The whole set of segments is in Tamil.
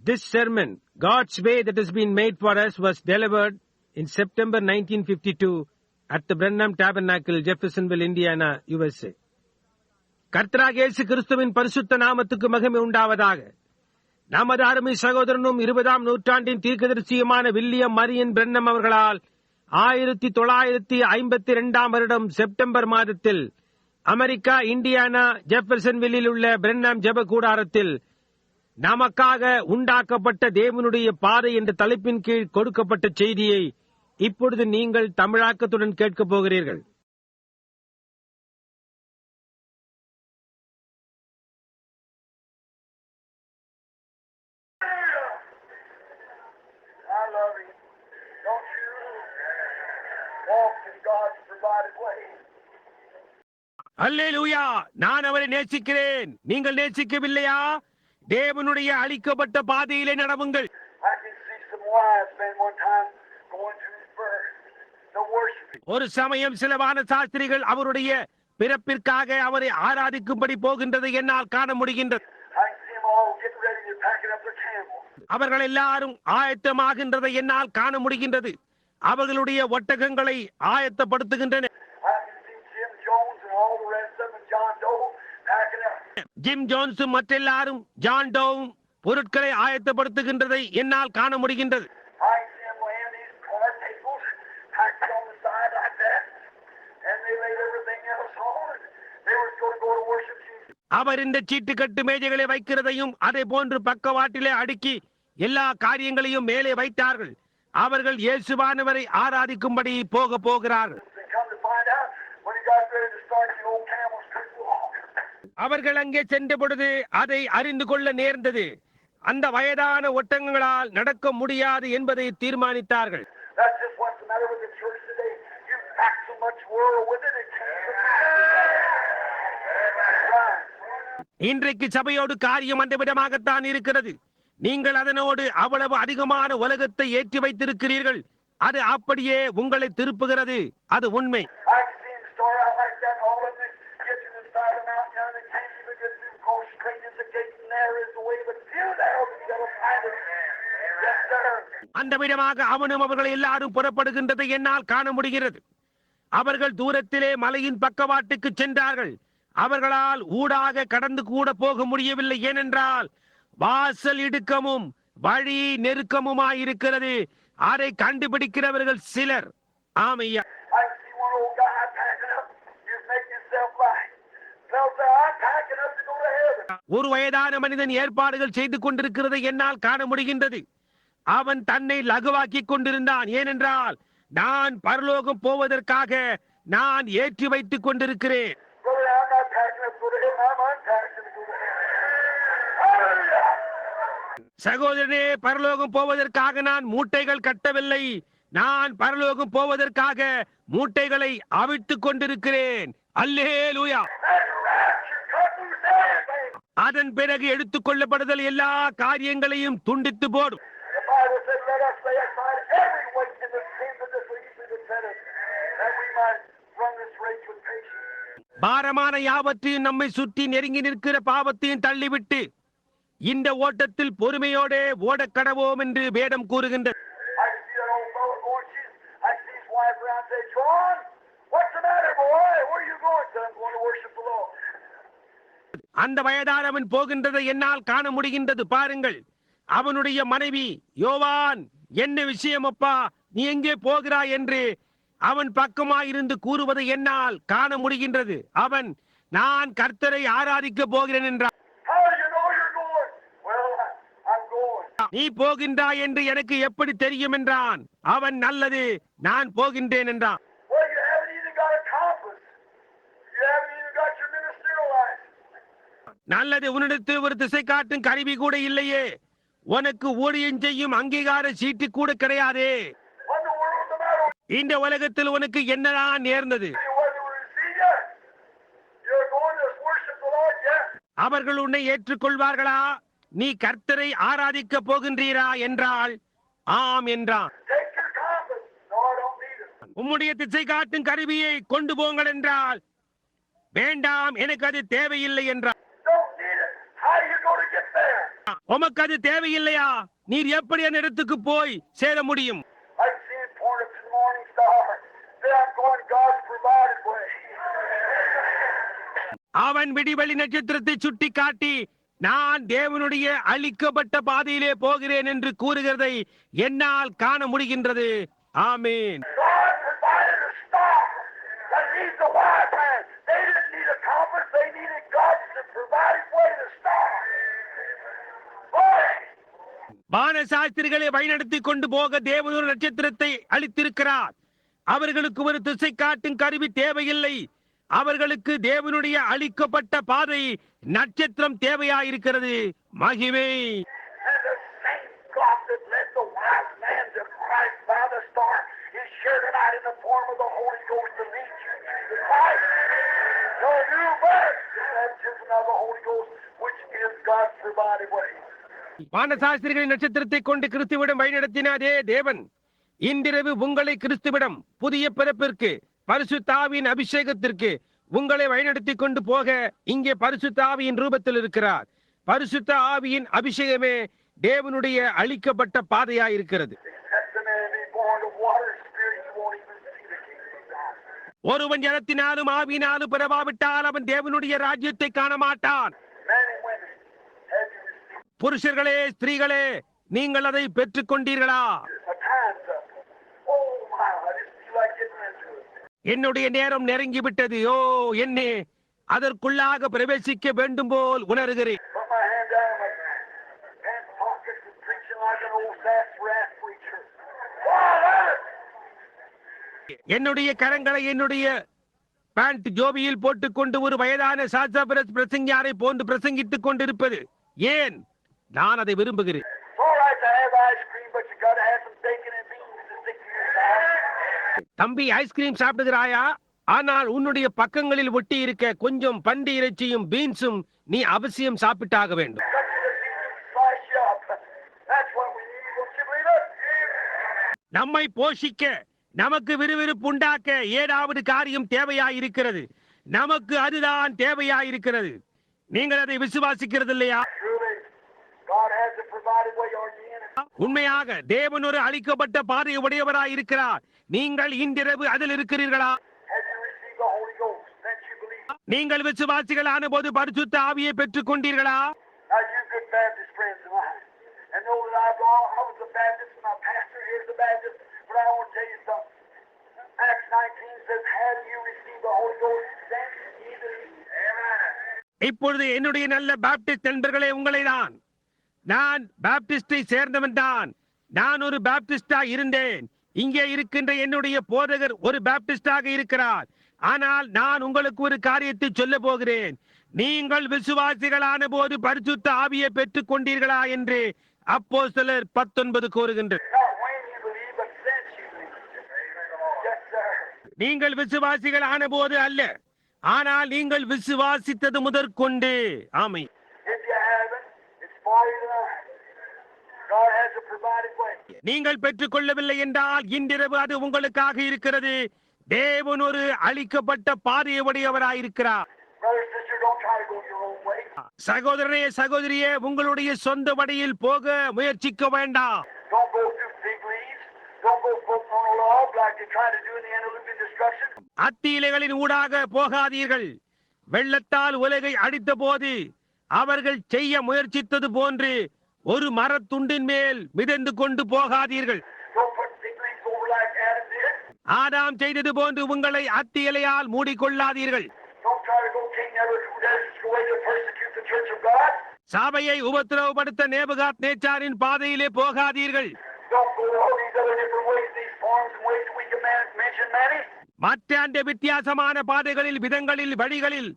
This sermon, God's Way That Has Been Made for Us, was delivered in September 1952 at the Brenham Tabernacle, Jeffersonville, Indiana, USA. கர்த்தராகிய இயேசு கிறிஸ்துவின் பரிசுத்த நாமத்துக்கு மகிமை உண்டாவதாக. நமது அருமை சகோதரனும் 20ஆம் நூற்றாண்டின் தீர்க்கதரிசியுமான வில்லியம் மரியன் பிரென்னம் அவர்களால் 1952ஆம் வருடம் செப்டம்பர் மாதத்தில் அமெரிக்கா, இண்டியானா, ஜெஃபர்சன்வில்லில் உள்ள பிரென்னம் ஜெப கூடாரத்தில் நமக்காக உண்டாக்கப்பட்ட தேவனுடைய பாதை என்ற தலைப்பின் கீழ் கொடுக்கப்பட்ட செய்தியை இப்பொழுது நீங்கள் தமிழாக்கத்துடன் கேட்கப் போகிறீர்கள். அல்லேலூயா! நான் அவரை நேசிக்கிறேன். நீங்கள் நேசிக்கவில்லையா? தேவனுடைய அளிக்கப்பட்ட பாதையிலே நடவுங்கள். ஒரு சமயம் சில வான சாஸ்திரிகள் அவருடைய பிறப்பிற்காக அவரை ஆராதிக்கும்படி போகின்றதை என்னால் காண முடிகின்றது. அவர்கள் எல்லாரும் ஆயத்தமாகின்றதை என்னால் காண முடிகின்றது. அவர்களுடைய ஒட்டகங்களை ஆயத்தப்படுத்துகின்றன. ஜிம் ஜோன்ஸும் மற்றெல்லாரும் ஜான் டோவும் பொருட்களை ஆயத்தப்படுத்துகின்றதை என்னால் காண முடிகின்றது. அவர் இந்த சீட்டுக்கட்டு மேஜைகளை வைக்கிறதையும் அதே போன்று பக்கவாட்டிலே அடுக்கி எல்லா காரியங்களையும் மேலே வைத்தார்கள். அவர்கள் இயேசுவானவரை ஆராதிக்கும்படி போக போகிறார்கள். அவர்கள் அங்கே சென்ற பொழுது அதை அறிந்து கொள்ள நேர்ந்தது. அந்த வயதான ஒட்டகங்களால் நடக்க முடியாது என்பதை தீர்மானித்தார்கள். இன்றைக்கு சபையோடு காரியம் அந்த விதமாகத்தான் இருக்கிறது. நீங்கள் அதனோடு அவ்வளவு அதிகமான உலகத்தை ஏற்றி வைத்திருக்கிறீர்கள். அது அப்படியே உங்களை திருப்புகிறது. அது உண்மை. அந்த விதமாக அவனும் அவர்கள் எல்லாரும் புறப்படுகின்றதை என்னால் காண முடிகிறது. அவர்கள் தூரத்திலே மலையின் பக்கவாட்டுக்கு சென்றார்கள். அவர்களால் ஊடாக கடந்து கூட போக முடியவில்லை. ஏனென்றால் வாசல் இடுக்கமும் வழி நெருக்கமுமாயிருக்கிறது. அதை கண்டுபிடிக்கிறவர்கள் சிலர். ஆமையா, ஒரு வயதான மனிதன் ஏற்பாடுகள் செய்து கொண்டிருக்கிறதை என்னால் காண முடிகின்றது. அவன் தன்னை லகுவாக்கிக் கொண்டிருந்தான். ஏனென்றால் நான் பரலோகம் போவதற்காக நான் ஏற்றி வைத்துக் கொண்டிருக்கிறேன். சகோதரனே, பரலோகம் போவதற்காக நான் மூட்டைகள் கட்டவில்லை. நான் பரலோகம் போவதற்காக மூட்டைகளை அவிழ்த்துக் கொண்டிருக்கிறேன். அல்லேலூயா! அதன் பிறகு எடுத்துக் கொள்ளப்படுதல் எல்லா காரியங்களையும் துண்டித்து போடும். பாரமான யாவற்றையும் நம்மை சுற்றி நெருங்கி நிற்கிற பாவத்தையும் தள்ளிவிட்டு இந்த ஓட்டத்தில் பொறுமையோடு ஓடக் கடவோம் என்று வேதம் கூறுகின்றது. அந்த வயதானவன் போகின்றதை என்னால் காண முடிகின்றது. பாருங்கள், அவனுடைய மனைவி, யோவான், என்ன விஷயம் அப்பா, நீ எங்கே போகிறாய் என்று அவன் பக்கமாயிருந்து கூறுவதை என்னால் காண முடிகின்றது. அவன், நான் கர்த்தரை ஆராதிக்க போகிறேன் என்றான். நீ போகின்றாய் என்று எனக்கு எப்படி தெரியும் என்றான். அவன், நல்லது, நான் போகின்றேன் என்றான். நல்லது, உன்னிடத்தில் ஒரு திசை காட்டும் கருவி கூட இல்லையே. உனக்கு ஊழியம் செய்யும் அங்கீகார சீட்டு கூட கிடையாதே. இந்த உலகத்தில் உனக்கு என்னதான் நேர்ந்தது? அவர்கள் உன்னை ஏற்றுக்கொள்வார்களா? நீ கர்த்தரை ஆராதிக்க போகின்றீரா என்றால் ஆம் என்றான். உம்முடைய திசை காட்டும் கருவியை கொண்டு போங்கள் என்றால் வேண்டாம், எனக்கு அது தேவையில்லை என்றார். உமக்கு அது தேவையில்லையா? நீர் எப்படி அந்த இடத்துக்கு போய் சேர முடியும்? I see it pointed to the morning star. Say I'm going God's provided way. அவன் விடிவெளி நட்சத்திரத்தை சுட்டி காட்டி நான் தேவனுடைய அளிக்கப்பட்ட பாதையிலே போகிறேன் என்று கூறுகிறதை என்னால் காண முடிகின்றது. ஆமென். God provided a star that leads the wise man. They didn't need a compass. They needed God's provided way, the star. Boy! வானசாஸ்திரிகளை வழிநடத்தி கொண்டு போக தேவன் ஒரு நட்சத்திரத்தை அளித்திருக்கிறார். அவர்களுக்கு ஒரு திசை காட்டும் கருவி தேவையில்லை. அவர்களுக்கு தேவனுடைய அளிக்கப்பட்ட பாதை நட்சத்திரம் தேவையாயிருக்கிறது. மகிமை. And the same God that led the wise man to Christ by the star is here tonight in the form of the Holy Ghost to lead you to Christ. So you first the baptism of the Holy Ghost, which is God's provided way. வானசாஸ்திரிகளின் நட்சத்திரத்தை கொண்டு கிறிஸ்துவிடம் வழிநடத்தின அதே தேவன் இன்றிரவு உங்களை கிறிஸ்துவிடம் புதிய பிறப்பிற்கு பரிசுத்த ஆவியின் அபிஷேகத்திற்கு உங்களை வழிநடத்தி கொண்டு போக இங்கே பரிசுத்த ஆவியின் ரூபத்தில் இருக்கிறார். பரிசுத்த ஆவியின் அபிஷேகமே தேவனுடைய அளிக்கப்பட்ட பாதையாயிருக்கிறது. Except the man be born of water and spirit, you won't even see the kingdom of God. ஒருவன் ஜலத்தினாலும் ஆவியினாலும் பிறவாவிட்டால் அவன் தேவனுடைய ராஜ்யத்தை காண மாட்டான். Men and women, have you received புருஷர்களே ஸ்திரீகளே நீங்கள் அதை பெற்றுக் கொண்டீர்களா? a time's up? Oh my, I just feel like getting into it. என்னுடைய நேரம் நெருங்கிவிட்டது. ஓ என்னே அதற்குள்ளாக பிரவேசிக்க வேண்டும் போல் உணர்கிறேன். Put my hand down on my pants pockets and preaching like an old sassafras preacher. Oh, I love it. என்னுடைய கரங்களை என்னுடைய பேண்ட் ஜோபியில் போட்டுக்கொண்டு ஒரு வயதான சாசாபிரஸ் பிரசங்கியாரை போன்று பிரசங்கித்துக் கொண்டிருப்பது ஏன் நான் அதை விரும்புகிறேன். It's all right to have ice cream, but you got to have some bacon and beans to stick to your side. தம்பி ஐஸ்கிரீம் சாப்பிடுகிறாயா? ஆனால் உன்னுடைய பக்கங்களில் ஒட்டி இருக்க கொஞ்சம் பன்றி இறைச்சியும் பீன்ஸும் நீ அவசியம் சாப்பிட்டாக வேண்டும். Cut you the beans, slice you up. That's what we need. Don't you believe it? நம்மை போஷிக்க நமக்கு விறுவிறுப்பு உண்டாக்க ஏதாவது காரியம் தேவையாயிருக்கிறது. நமக்கு அதுதான் தேவையாயிருக்கிறது. நீங்கள் அதை விசுவாசிக்கிறது இல்லையா? Truly, God has a provided way. Are you in it? உண்மையாக தேவன் ஒரு அளிக்கப்பட்ட பாதை உடையவராயிருக்கிறார். நீங்கள் இன்றிரவு அதில் இருக்கிறீர்களா? Have you received the Holy Ghost? That you believe? நீங்கள் விசுவாசிகளான போது பரிசுத்த ஆவியை பெற்றுக் கொண்டீர்களா? Now, you good Baptist friends of mine, and know that I was a Baptist, and my pastor here is a Baptist, but I want to tell you something. Acts 19 says, have you received the Holy Ghost? Then ye believe. Amen. இப்பொழுது என்னுடைய நல்ல பாப்டிஸ்ட் நண்பர்களே உங்களை தான் நான் பாப்டிஸ்டை சேர்ந்தவன் தான். நான் ஒரு பாப்டிஸ்டா இருந்தேன். இங்கே இருக்கின்ற என்னுடைய போதகர் ஒரு பாப்டிஸ்டாக இருக்கிறார். ஆனால் நான் உங்களுக்கு ஒரு காரியத்தை சொல்ல போகிறேன். நீங்கள் விசுவாசிகளான போது பரிசுத்த ஆவியை பெற்றுக் கொண்டீர்களா என்று அப்போஸ்தலர் 19 கூறுகின்றது. Not when you believe, but since you believe. Yes, sir. நீங்கள் விசுவாசிகளான போது அல்ல, ஆனால் நீங்கள் விசுவாசித்தது முதற்கொண்டு. ஆமை. If you haven't, it's for you tonight. God has a provided way. நீங்கள் பெற்றுக் கொள்ளவில்லை என்றால் இன்றிரவு அது உங்களுக்காக இருக்கிறது. தேவன் ஒரு அளிக்கப்பட்ட பாதையை உடையவராயிருக்கிறார். Brother, sister, don't try to go your own way. சகோதரனே சகோதரியே உங்களுடைய சொந்த வழியில் போக முயற்சிக்க வேண்டாம். Don't go through fig leaves. Don't go floating on a log like they try to do in the Antediluvian destruction. அத்தி இலைகளின் ஊடாக போகாதீர்கள். வெள்ளத்தால் உலகை அடித்த போது அவர்கள் செய்ய முயற்சித்தது போன்று ஒரு மரத்துண்டின் மேல் மிதந்து கொண்டு போகாதீர்கள். Don't put fig leaves over like Adam did. ஆதாம் செய்தது போன்று உங்களை அத்தி இலையால் மூடிக்கொள்ளாதீர்கள். Don't try to go King Nebuchadnezzar's way to persecute the church of God. சபையை உபத்திரவப்படுத்த நேபுகாத் நேச்சாரின் பாதையிலே போகாதீர்கள். Don't go all these other different ways, these forms and ways that we can mention many. மற்ற அந்த வித்தியாசமான பாதைகளில் விதங்களில் வழிகளில்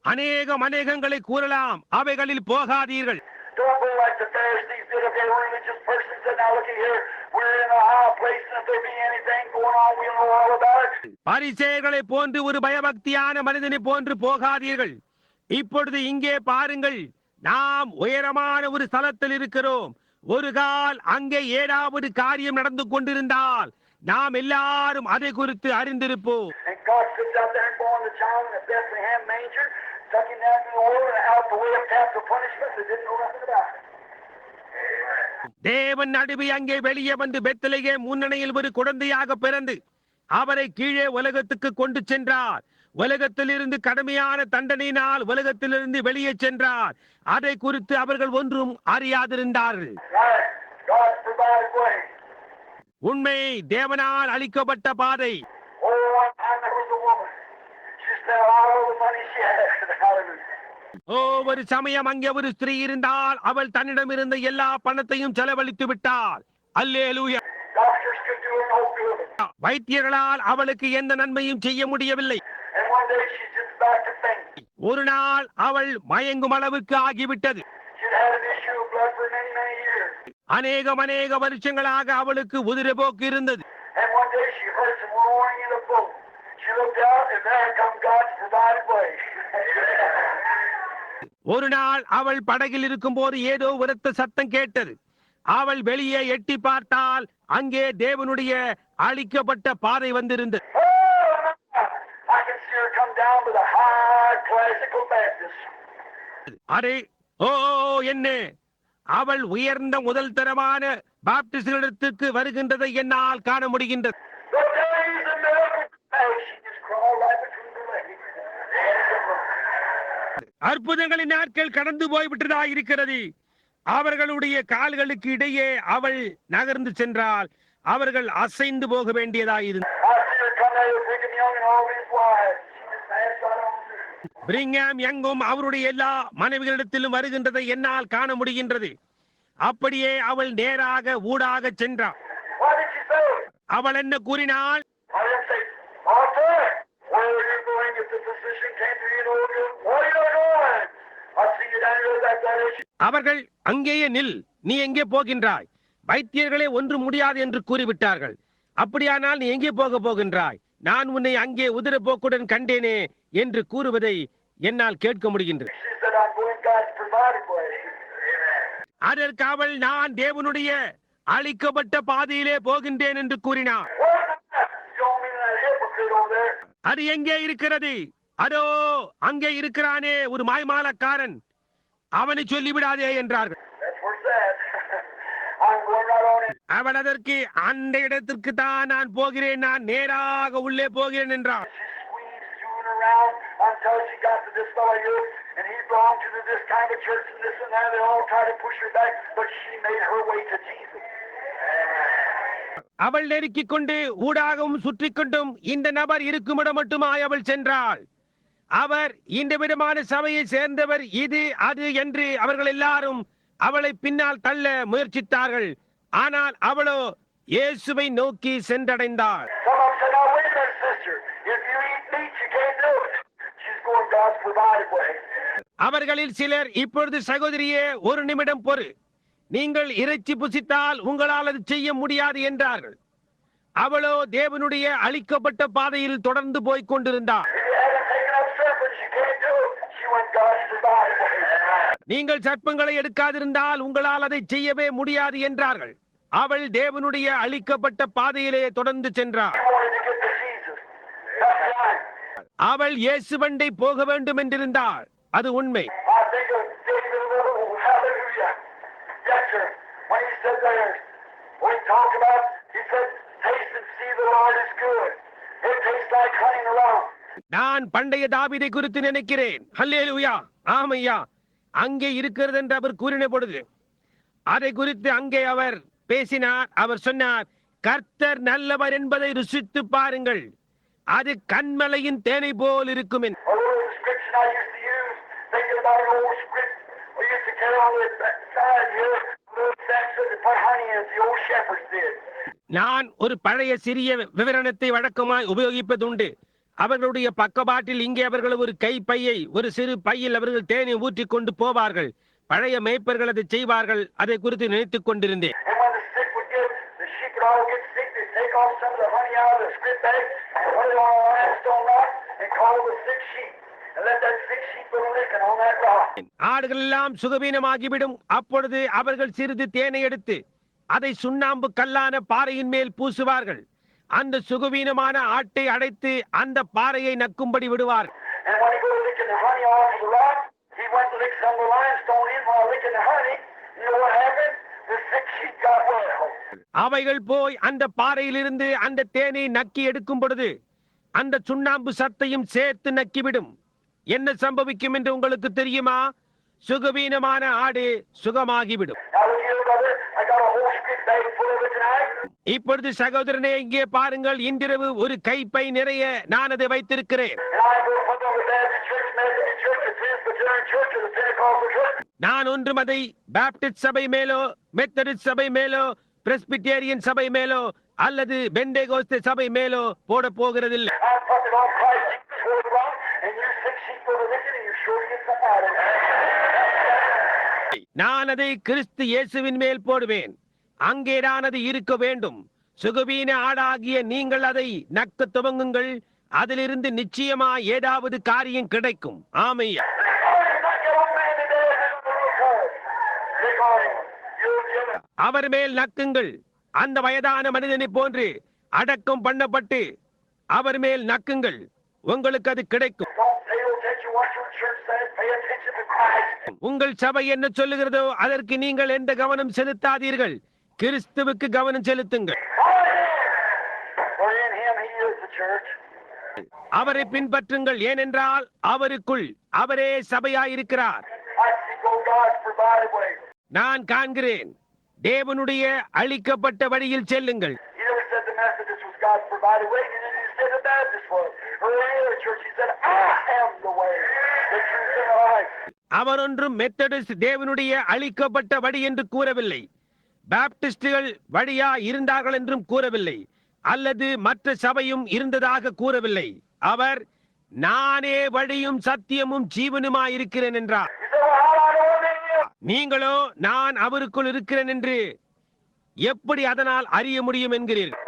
அநேகங்களை கூறலாம். அவைகளில் போகாதீர்கள். Don't go like the Pharisees did of their religious persons that now look at here, we're in a high place, and if there be anything going on, we'll know all about it. பரிசேயர்களை போன்று ஒரு பயபக்தியான மனிதனை போன்று போகாதீர்கள். இப்பொழுது இங்கே பாருங்கள், நாம் உயரமான ஒரு ஸ்தலத்தில் இருக்கிறோம். ஒரு கால் அங்கே ஏதாவது காரியம் நடந்து கொண்டிருந்தால் நாம் எல்லாரும் அதை குறித்து அறிந்திருப்போம். And God sits out there and born the child in the Bethlehem manger, tucking down the oil and out the way of capital punishment. They didn't know nothing about it. தேவன் நடுவே அங்கே வெளியே வந்து பெத்லகே முன்னணியில் ஒரு குழந்தையாக பிறந்து அவரை கீழே உலகத்துக்கு கொண்டு சென்றார். உலகத்திலிருந்து கடுமையான தண்டனையினால் உலகத்திலிருந்து வெளியே சென்றார். அதை குறித்து அவர்கள் ஒன்றும் அறியாதிருந்தார்கள். God's provided way. உண்மை, தேவனால் அளிக்கப்பட்ட பாதை. Oh, one time there was a woman. She spent all the money she had. Hallelujah. ஒரு சமயம் அங்கே ஒரு ஸ்திரீ இருந்தால் அவள் தன்னிடம் இருந்த எல்லா பணத்தையும் செலவழித்து விட்டாள். அல்லேலூயா. Doctors could do her no good. வைத்தியர்களால் அவளுக்கு எந்த நன்மையும் செய்ய முடியவில்லை. And one day she just about to faint. ஒரு நாள் அவள் மயங்கும் அளவுக்கு ஆகிவிட்டது. She'd had an issue of blood for many, many years. அநேக வருஷங்களாக அவளுக்கு உதிரப்போக்கு இருந்தது. And one day she heard some roaring in a boat. She looked out and there come God's provided way. ஒரு நாள் அவள் படகில் இருக்கும்போது ஏதோ உரத்த சத்தம் கேட்டது. அவள் வெளியே எட்டி பார்த்தால் அங்கே தேவனுடைய அளிக்கப்பட்ட பாதை வந்திருந்தது. Oh, I can see her come down with a high classical Baptist. அரே ஓ என்ன, அவள் உயர்ந்த முதல் தரமான பாப்டிஸ்டுக்கு வருகின்றதை என்னால் காண முடிகின்றது. The days of miracles. Hey, she just crawled right between the legs. அற்புதங்களின் நாட்கள் கடந்து போய்விட்டதா இருக்கிறது. அவர்களுடைய கால்களுக்கு இடையே அவள் நகர்ந்து சென்றால் அவர்கள் அசைந்து போக வேண்டியதா இருந்தது. I see her come there with Brigham Young and all his wives. She just passed right on through. பிரிங்காம் யங்கும் அவருடைய எல்லா மனைவிகளிடத்திலும் வருகின்றதை என்னால் காண முடிகின்றது. அப்படியே அவள் நேராக ஊடாக சென்றாள். What did she say? அவள் என்ன கூறினாள்? I didn't say, Arthur, where are you going if the physician came to you and told you? Where are you going? I see you down here with that issue. அவர்கள் அங்கேயே நில், நீ எங்கே போகின்றாய்? வைத்தியர்களே ஒன்று முடியாது என்று கூறிவிட்டார்கள். அப்படியானால் நீ எங்கே போகின்றாய்? நான் உன்னை அங்கே உதிரப்போக்குடன் கண்டேனே என்று கூறுவதை என்னால் கேட்க முடிகின்றது. She said, I'm going God's provided way. அதற்கு அவள் நான் தேவனுடைய அளிக்கப்பட்ட பாதையிலே போகின்றேன் என்று கூறினார். Where's that? Show me that hypocrite over there. அது எங்கே இருக்கிறது? அதோ அங்கே இருக்கிறானே ஒரு மாய்மாலக்காரன், அவனை சொல்லிவிடாதே என்றார்கள். That's where it's at. I'm going right on in. அவள் அதற்கு அந்த இடத்திற்கு தான் நான் போகிறேன், நான் நேராக உள்ளே போகிறேன் என்றார். She squeezed through and around until she got to this fellow here, and he belonged to this kind of church and this and that. They all tried to push her back, but she made her way to Jesus. அவள் நெருக்கிக் கொண்டு ஊடாகவும் சுற்றி கொண்டும் இந்த நபர் இருக்குமிடம் மட்டுமாய் அவள் சென்றாள். அவர் இந்த விதமான சபையை சேர்ந்தவர், இது அது என்று அவர்கள் எல்லாரும் அவளை பின்னால் தள்ள முயற்சித்தார்கள். ஆனால் அவளோ இயேசுவை நோக்கி சென்றடைந்தாள். Some of them said, now wait a minute, sister. If you eat meat, you can't do it. She's going God's provided way. அவர்களில் சிலர், இப்பொழுது சகோதரியே ஒரு நிமிடம் பொறு, நீங்கள் இறைச்சி புசித்தால் உங்களால் அது செய்ய முடியாது என்றார்கள். அவளோ தேவனுடைய அளிக்கப்பட்ட பாதையில் தொடர்ந்து போய்க் கொண்டிருந்தார். If you haven't taken up serpents, you can't do it. She went God's provided way. நீங்கள் சர்ப்பங்களை எடுக்காதிருந்தால் உங்களால் அதை செய்யவே முடியாது என்றார்கள். அவள் தேவனுடைய அளிக்கப்பட்ட பாதையிலே தொடர்ந்து சென்றார். She wanted to get to Jesus. That's right. அவள் இயேசுவண்டை போக வேண்டும் என்றிருந்தாள். அது உண்மை. I think of David a little. Hallelujah. Yes, sir. When he said there, when he talked about, he said, taste and see the Lord is good. It tastes like honey in the rock. நான் பண்டைய தாவீதை குறித்து நினைக்கிறேன். ஹல்லேலூயா, ஆமையா, அங்கே இருக்கிறது என்று அவர் கூறின பொழுது அதை குறித்து அங்கே அவர் பேசினார். அவர் சொன்னார், கர்த்தர் நல்லவர் என்பதை ருசித்து பாருங்கள், அது கண்மலையின் தேனை போல் இருக்கும். A little description I used to use, thinking about an old script. We used to carry on the side here, little sacks that put honey in, as the old shepherds did. நான் ஒரு பழைய சிறிய விவரணத்தை வழக்கமாய் உபயோகிப்பதுண்டு. அவர்களுடைய பக்கவாட்டில் இங்கே அவர்கள் ஒரு கைப்பையை, ஒரு சிறு பையில் அவர்கள் தேனை ஊற்றிக் கொண்டு போவார்கள். பழைய மேய்ப்பர்கள் அதை செய்வார்கள். அதை குறித்து நினைத்துக் கொண்டிருந்தேன். And when the sick would get, the sheep would all get sick, they'd take off some of the honey out of the script bag and put it on a limestone rock and call the sick sheep. And let that sick sheep put a licking on that rock. ஆடுகள் எல்லாம் சுகவீனமாகிவிடும். அப்பொழுது அவர்கள் சிறிது தேனை எடுத்து அதை சுண்ணாம்பு கல்லான பாறையின் மேல் பூசுவார்கள். அந்த சுகவீனமான ஆட்டை அடைத்து அந்த பாறையை நக்கும்படி விடுவார். And when he was licking the honey off of the rock, he went to lick some of the limestone in while licking the honey. You know what happened? The sick sheep got well. அவைகள் போய் அந்த பாறையிலிருந்து அந்த தேனை நக்கி எடுக்கும் பொழுது அந்த சுண்ணாம்பு சத்தையும் சேர்த்து நக்கிவிடும். என்ன சம்பவிக்கும் என்று உங்களுக்கு தெரியுமா? சுகவீனமான ஆடு சுகமாகிவிடும். Now look here, brother. I got a whole stick bag full of it tonight. இப்பொழுது சகோதரனே, இங்கே பாருங்கள், இன்றிரவு ஒரு கைப்பை நிறைய நான் அதை வைத்திருக்கிறேன். And I'm going to put them with Baptist Church, Methodist Church, the Presbyterian Church, or the Pentecostal Church. நான் ஒன்றும் அதை பாப்டிஸ்ட் சபை மேலோ, மெத்தடிஸ்ட் சபை மேலோ, பிரெஸ்பிட்டேரியன் சபை மேலோ அல்லது பெண்டேகோஸ்தே சபை மேலோ போட போகிறதில்லை. I'm putting it on Christ Jesus for the wrong, and you sick sheep go to listen, and you're sure to get something out of it. நான் அதை கிறிஸ்து இயேசுவின் மேல் போடுவேன். அங்கேதான் அது இருக்க வேண்டும். சுகவீன ஆடாகிய நீங்கள் அதை நக்க துவங்குங்கள். அதிலிருந்து நிச்சயமா ஏதாவது காரியம் கிடைக்கும். ஆமையா. அவர் மேல் நக்குங்கள். அந்த வயதான மனிதனை போன்று அடக்கம் பண்ணப்பட்டு அவர் மேல் நக்குங்கள். உங்களுக்கு அது கிடைக்கும். உங்கள் சபை என்ன சொல்லுகிறதோ அதற்கு நீங்கள் எந்த கவனம் செலுத்தாதீர்கள். கிறிஸ்துவுக்கு கவனம் செலுத்துங்கள். அவரை பின்பற்றுங்கள். ஏனென்றால் அவருக்குள் அவரே சபையாயிருக்கிறார். நான் காண்கிறேன். தேவனுடைய அளிக்கப்பட்ட வழியில் செல்லுங்கள். அவர் ஒன்றும் மெத்தடிஸ்ட் தேவனுடைய அளிக்கப்பட்ட வழி என்று கூறவில்லை. பாப்டிஸ்டுகள் வழியா இருந்தார்கள் என்றும் கூறவில்லை. அல்லது மற்ற சபையும் இருந்ததாக கூறவில்லை. அவர் நானே வழியும் சத்தியமும் ஜீவனுமாய் இருக்கிறேன் என்றார். நீங்களோ நான் அவருக்குள் இருக்கிறேன் என்று எப்படி அதனால் அறிய முடியும் என்கிறீர்கள்?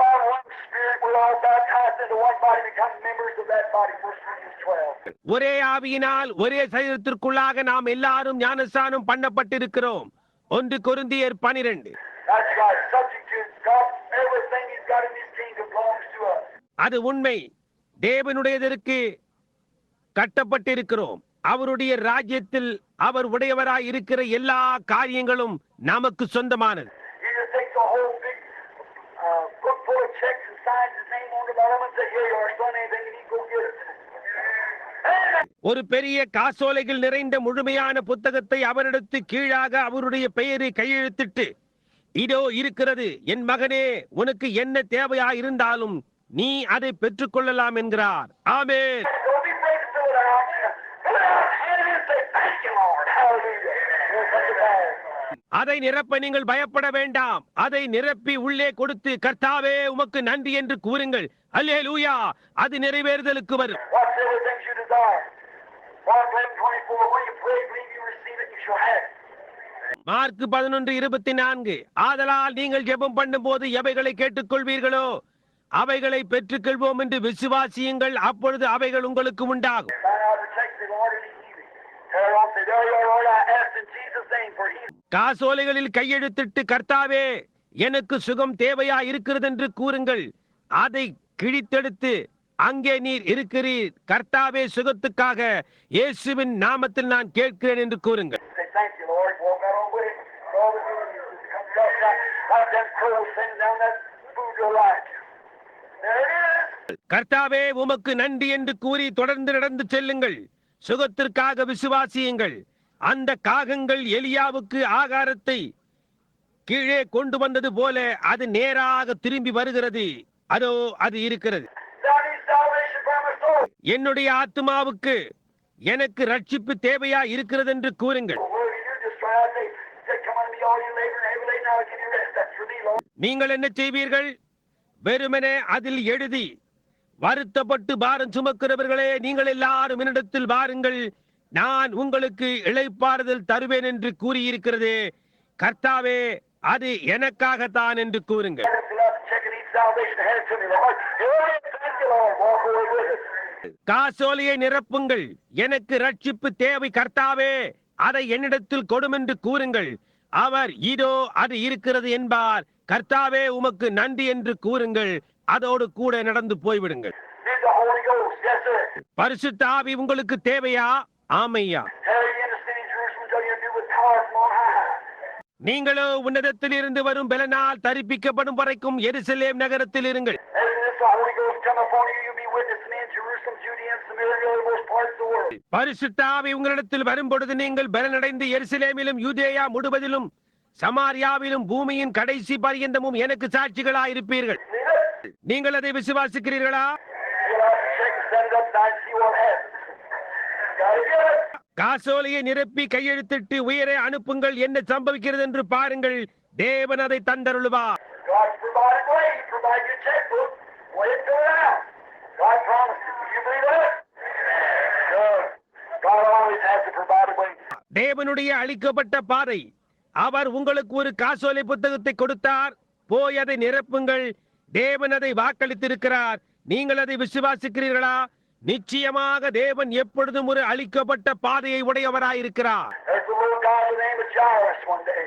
ஒரே ஆவியினால் ஒரே சரீரத்திற்குள்ளாக நாம் எல்லாரும் ஞானஸ்நானம் பண்ணப்பட்டிருக்கிறோம். 1 கொரிந்தியர் 12. அது உண்மை. தேவனுடையதற்கு கட்டப்பட்டிருக்கிறோம். அவருடைய ராஜ்யத்தில் அவர் உடையவராய் இருக்கிற எல்லா காரியங்களும் நமக்கு சொந்தமானது. ஒரு பெரிய காசோலைகள் நிறைந்த முழுமையான புத்தகத்தை அவரிடத்து கீழாக அவருடைய பெயரை கையெழுத்திட்டு, இதோ இருக்கிறது என் மகனே, உனக்கு என்ன தேவையா இருந்தாலும் நீ அதை பெற்றுக் கொள்ளலாம் என்கிறார். ஆமென். அதை நிரப்ப நீங்கள் பயப்பட வேண்டாம். அதை நிரப்பி உள்ளே கொடுத்து, கர்த்தாவே உமக்கு நன்றி என்று கூறுங்கள். அல்லேலூயா. அது நிறைவேறுதலுக்கு வரும். மார்க் 11:24. ஆதலால் நீங்கள் ஜெபம் பண்ணும் போது எவைகளை கேட்டுக்கொள்வீர்களோ அவைகளை பெற்றுக்கொள்வோம் என்று விசுவாசியுங்கள். அப்பொழுது அவைகள் உங்களுக்கு உண்டாகும். காசோலைகளில் கையெழுத்திட்டு, கர்த்தாவே எனக்கு சுகம் தேவையா இருக்கிறது என்று கூறுங்கள். அதை கிழித்தெடுத்து, அங்கே நீர் இருக்கிறீர், கர்த்தாவே சுகத்துக்காக இயேசுவின் நாமத்தில் நான் கேட்கிறேன் என்று கூறுங்கள். கர்த்தாவே உமக்கு நன்றி என்று கூறி தொடர்ந்து நடந்து செல்லுங்கள். சுகத்திற்காக விசுவாசியுங்கள். அந்த காகங்கள் எலியாவுக்கு ஆகாரத்தை கீழே கொண்டு வந்தது போல அது நேராக திரும்பி வருகிறது. அதோ அது இருக்கிறது. என்னுடைய ஆத்துமாவுக்கு எனக்கு ரட்சிப்பு தேவையா இருக்கிறது என்று கூறுங்கள். நீங்கள் என்ன செய்வீர்கள்? வெறுமனே அதில் எழுதி, வருத்தப்பட்டு பாரம் சுமக்கிறவர்களே, நீங்கள் எல்லாரும் என்னிடத்தில் வாருங்கள், நான் உங்களுக்கு இளைப்பாறுதல் தருவேன் என்று கூறியிருக்கிறது. கர்த்தாவே அது எனக்காகத்தான் என்று கூறுங்கள். காசோலையை நிரப்புங்கள். எனக்கு ரட்சிப்பு தேவை கர்த்தாவே, அதை என்னிடத்தில் கொடும் என்று கூறுங்கள். அவர் இதோ அது இருக்கிறது என்பார். கர்த்தாவே உமக்கு நன்றி என்று கூறுங்கள். அதோடு கூட நடந்து போய்விடுங்கள். பரிசுத்த ஆவி உங்களுக்கு தேவையா? ஆமையா. நீங்களோ உன்னதத்தில் இருந்து வரும் பலனால் தரிப்பிக்கப்படும் வரைக்கும் எருசலேம் நகரத்தில் இருங்கள். After this, the Holy Ghost come upon you, you'll be witnessing in Jerusalem, Judea, and Samaria, and the uttermost parts of the world. பரிசுத்த ஆவி உங்களிடத்தில் வரும்பொழுது நீங்கள் பலனடைந்து எருசலேமிலும் யூதேயா முழுவதிலும் சமாரியாவிலும் பூமியின் கடைசி பரியந்தமும் எனக்கு சாட்சிகளாயிருப்பீர்கள். Believe it? நீங்கள் அதை விசுவாசிக்கிறீர்களா? You'll have to check and set it up tonight and see what happens. Gotta get it. காசோலையை நிரப்பி கையெழுத்திட்டு உயரே அனுப்புங்கள், என்ன சம்பவிக்கிறது என்று பாருங்கள். தேவன் அதை தந்தருளுவார். God's provided way. He provided your checkbook. Way it fill it out. God promised it. Do you believe that? Good. God always has the provided way. தேவனுடைய அளிக்கப்பட்ட பாதை. அவர் உங்களுக்கு ஒரு காசோலை புத்தகத்தை கொடுத்தார். போய் அதை நிரப்புங்கள். தேவன் அதை வாக்களித்திருக்கிறார். நீங்கள் அதை விசுவாசிக்கிறீர்களா? நிச்சயமாக தேவன் எப்பொழுதும் ஒரு அளிக்கப்பட்ட பாதையை உடையவராயிருக்கிறார். There's a little guy by the name of Jairus one day.